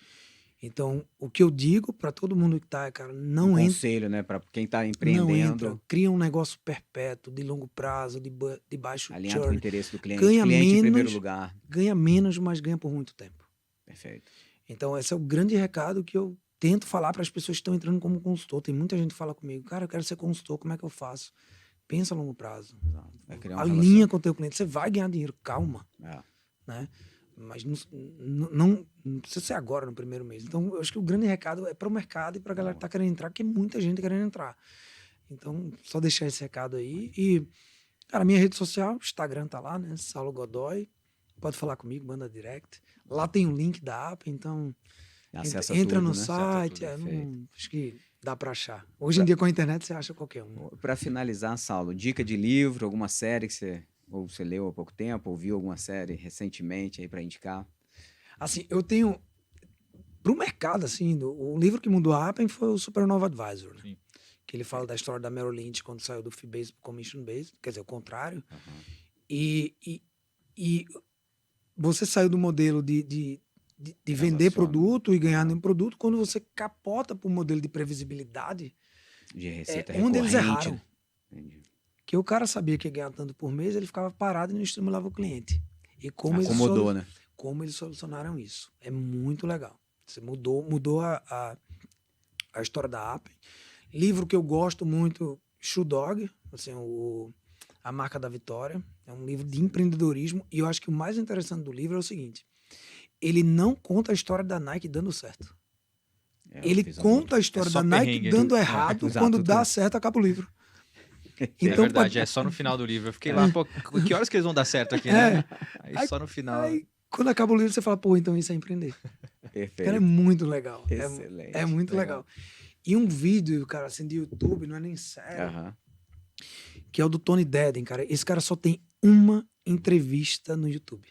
Então, o que eu digo para todo mundo que está, cara, não Um entra. conselho, né, para quem está Não empreendendo, entra. Cria um negócio perpétuo, de longo prazo, de baixo alinhado com o churn. interesse do cliente. Ganha Cliente em primeiro menos. lugar. Ganha menos, mas ganha por muito tempo. Perfeito. Então, esse é o grande recado que eu tento falar para as pessoas que estão entrando como consultor. Tem muita gente que fala comigo, cara, eu quero ser consultor, como é que eu faço? Pensa a longo prazo. Exato. Vai criar uma Alinha com o teu cliente. Você vai ganhar dinheiro, calma. Né? Mas não precisa ser agora, no primeiro mês. Então, eu acho que o grande recado é para o mercado e para a galera que está querendo entrar, porque é muita gente querendo entrar. Então, só deixar esse recado aí. E, cara, minha rede social, Instagram tá lá, né? Saulo Godoy. Pode falar comigo, manda direct. Lá tem um link da app, então entra no site. Acho que dá para achar. Hoje em dia, com a internet, você acha qualquer um. Para finalizar, Saulo, dica de livro, alguma série que você leu há pouco tempo, ou viu alguma série recentemente aí para indicar? Assim, eu tenho... Pro mercado, assim, o livro que mudou a Appen foi o Supernova Advisor, né? Sim. Que ele fala da história da Merrill Lynch quando saiu do fee-based para commission-based, quer dizer, o contrário. E você saiu do modelo de vender produto e ganhar em produto quando você capota para o modelo de previsibilidade, de receita onde eles recorrente, erraram. Entendi. Que o cara sabia que ia ganhar tanto por mês, ele ficava parado e não estimulava o cliente. E Acomodou, né? Como eles solucionaram isso. É muito legal. Você mudou a história da Appen. Livro que eu gosto muito, Shoe Dog, assim, A Marca da Vitória. É um livro de empreendedorismo. E eu acho que o mais interessante do livro é o seguinte: ele não conta a história da Nike dando certo. Ele conta a história da Nike dando errado. Quando dá certo, acaba o livro. Então, é verdade, é só no final do livro. Eu fiquei lá, pô, que horas que eles vão dar certo aqui, né? Aí só no final. Aí, quando acaba o livro, você fala, pô, então isso é empreender. Perfeito. Cara, é muito legal. Excelente. É muito legal. E um vídeo, cara, assim, de YouTube, não é nem sério, que é o do Tony Dedden, cara. Esse cara só tem uma entrevista no YouTube.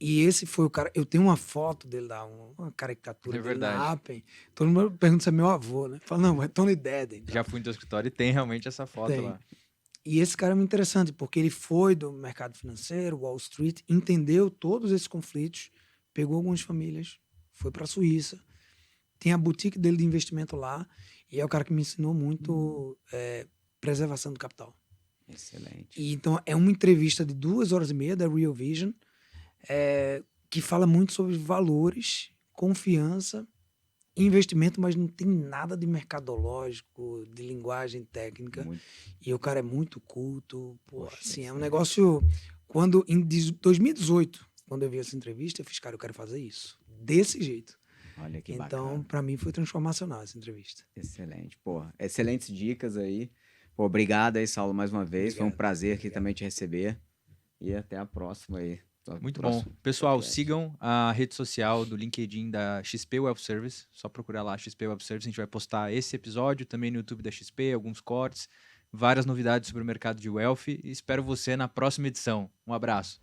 E esse foi o cara... Eu tenho uma foto dele lá, uma caricatura dele na Appen. Todo mundo pergunta se é meu avô, né? Fala, não, é Tony Dedden. Tá? Já fui no teu escritório e tem realmente essa foto lá. E esse cara é muito interessante, porque ele foi do mercado financeiro, Wall Street, entendeu todos esses conflitos, pegou algumas famílias, foi para a Suíça, tem a boutique dele de investimento lá, e é o cara que me ensinou muito preservação do capital. Excelente. E, então, é uma entrevista de 2h30 da Real Vision, que fala muito sobre valores, confiança, investimento, mas não tem nada de mercadológico, de linguagem técnica. E o cara é muito culto. Pô, assim, é um negócio... Em 2018, quando eu vi essa entrevista, eu fiz, cara, eu quero fazer isso. Desse jeito. Olha que bacana. Então, para mim, foi transformacional essa entrevista. Excelente. Pô, excelentes dicas aí. Pô, obrigado aí, Saulo, mais uma vez. Foi um prazer aqui também te receber. E até a próxima aí. Muito bom. Pessoal, sigam a rede social do LinkedIn da XP Wealth Service. Só procurar lá XP Wealth Service. A gente vai postar esse episódio também no YouTube da XP, alguns cortes, várias novidades sobre o mercado de Wealth. E espero você na próxima edição. Um abraço.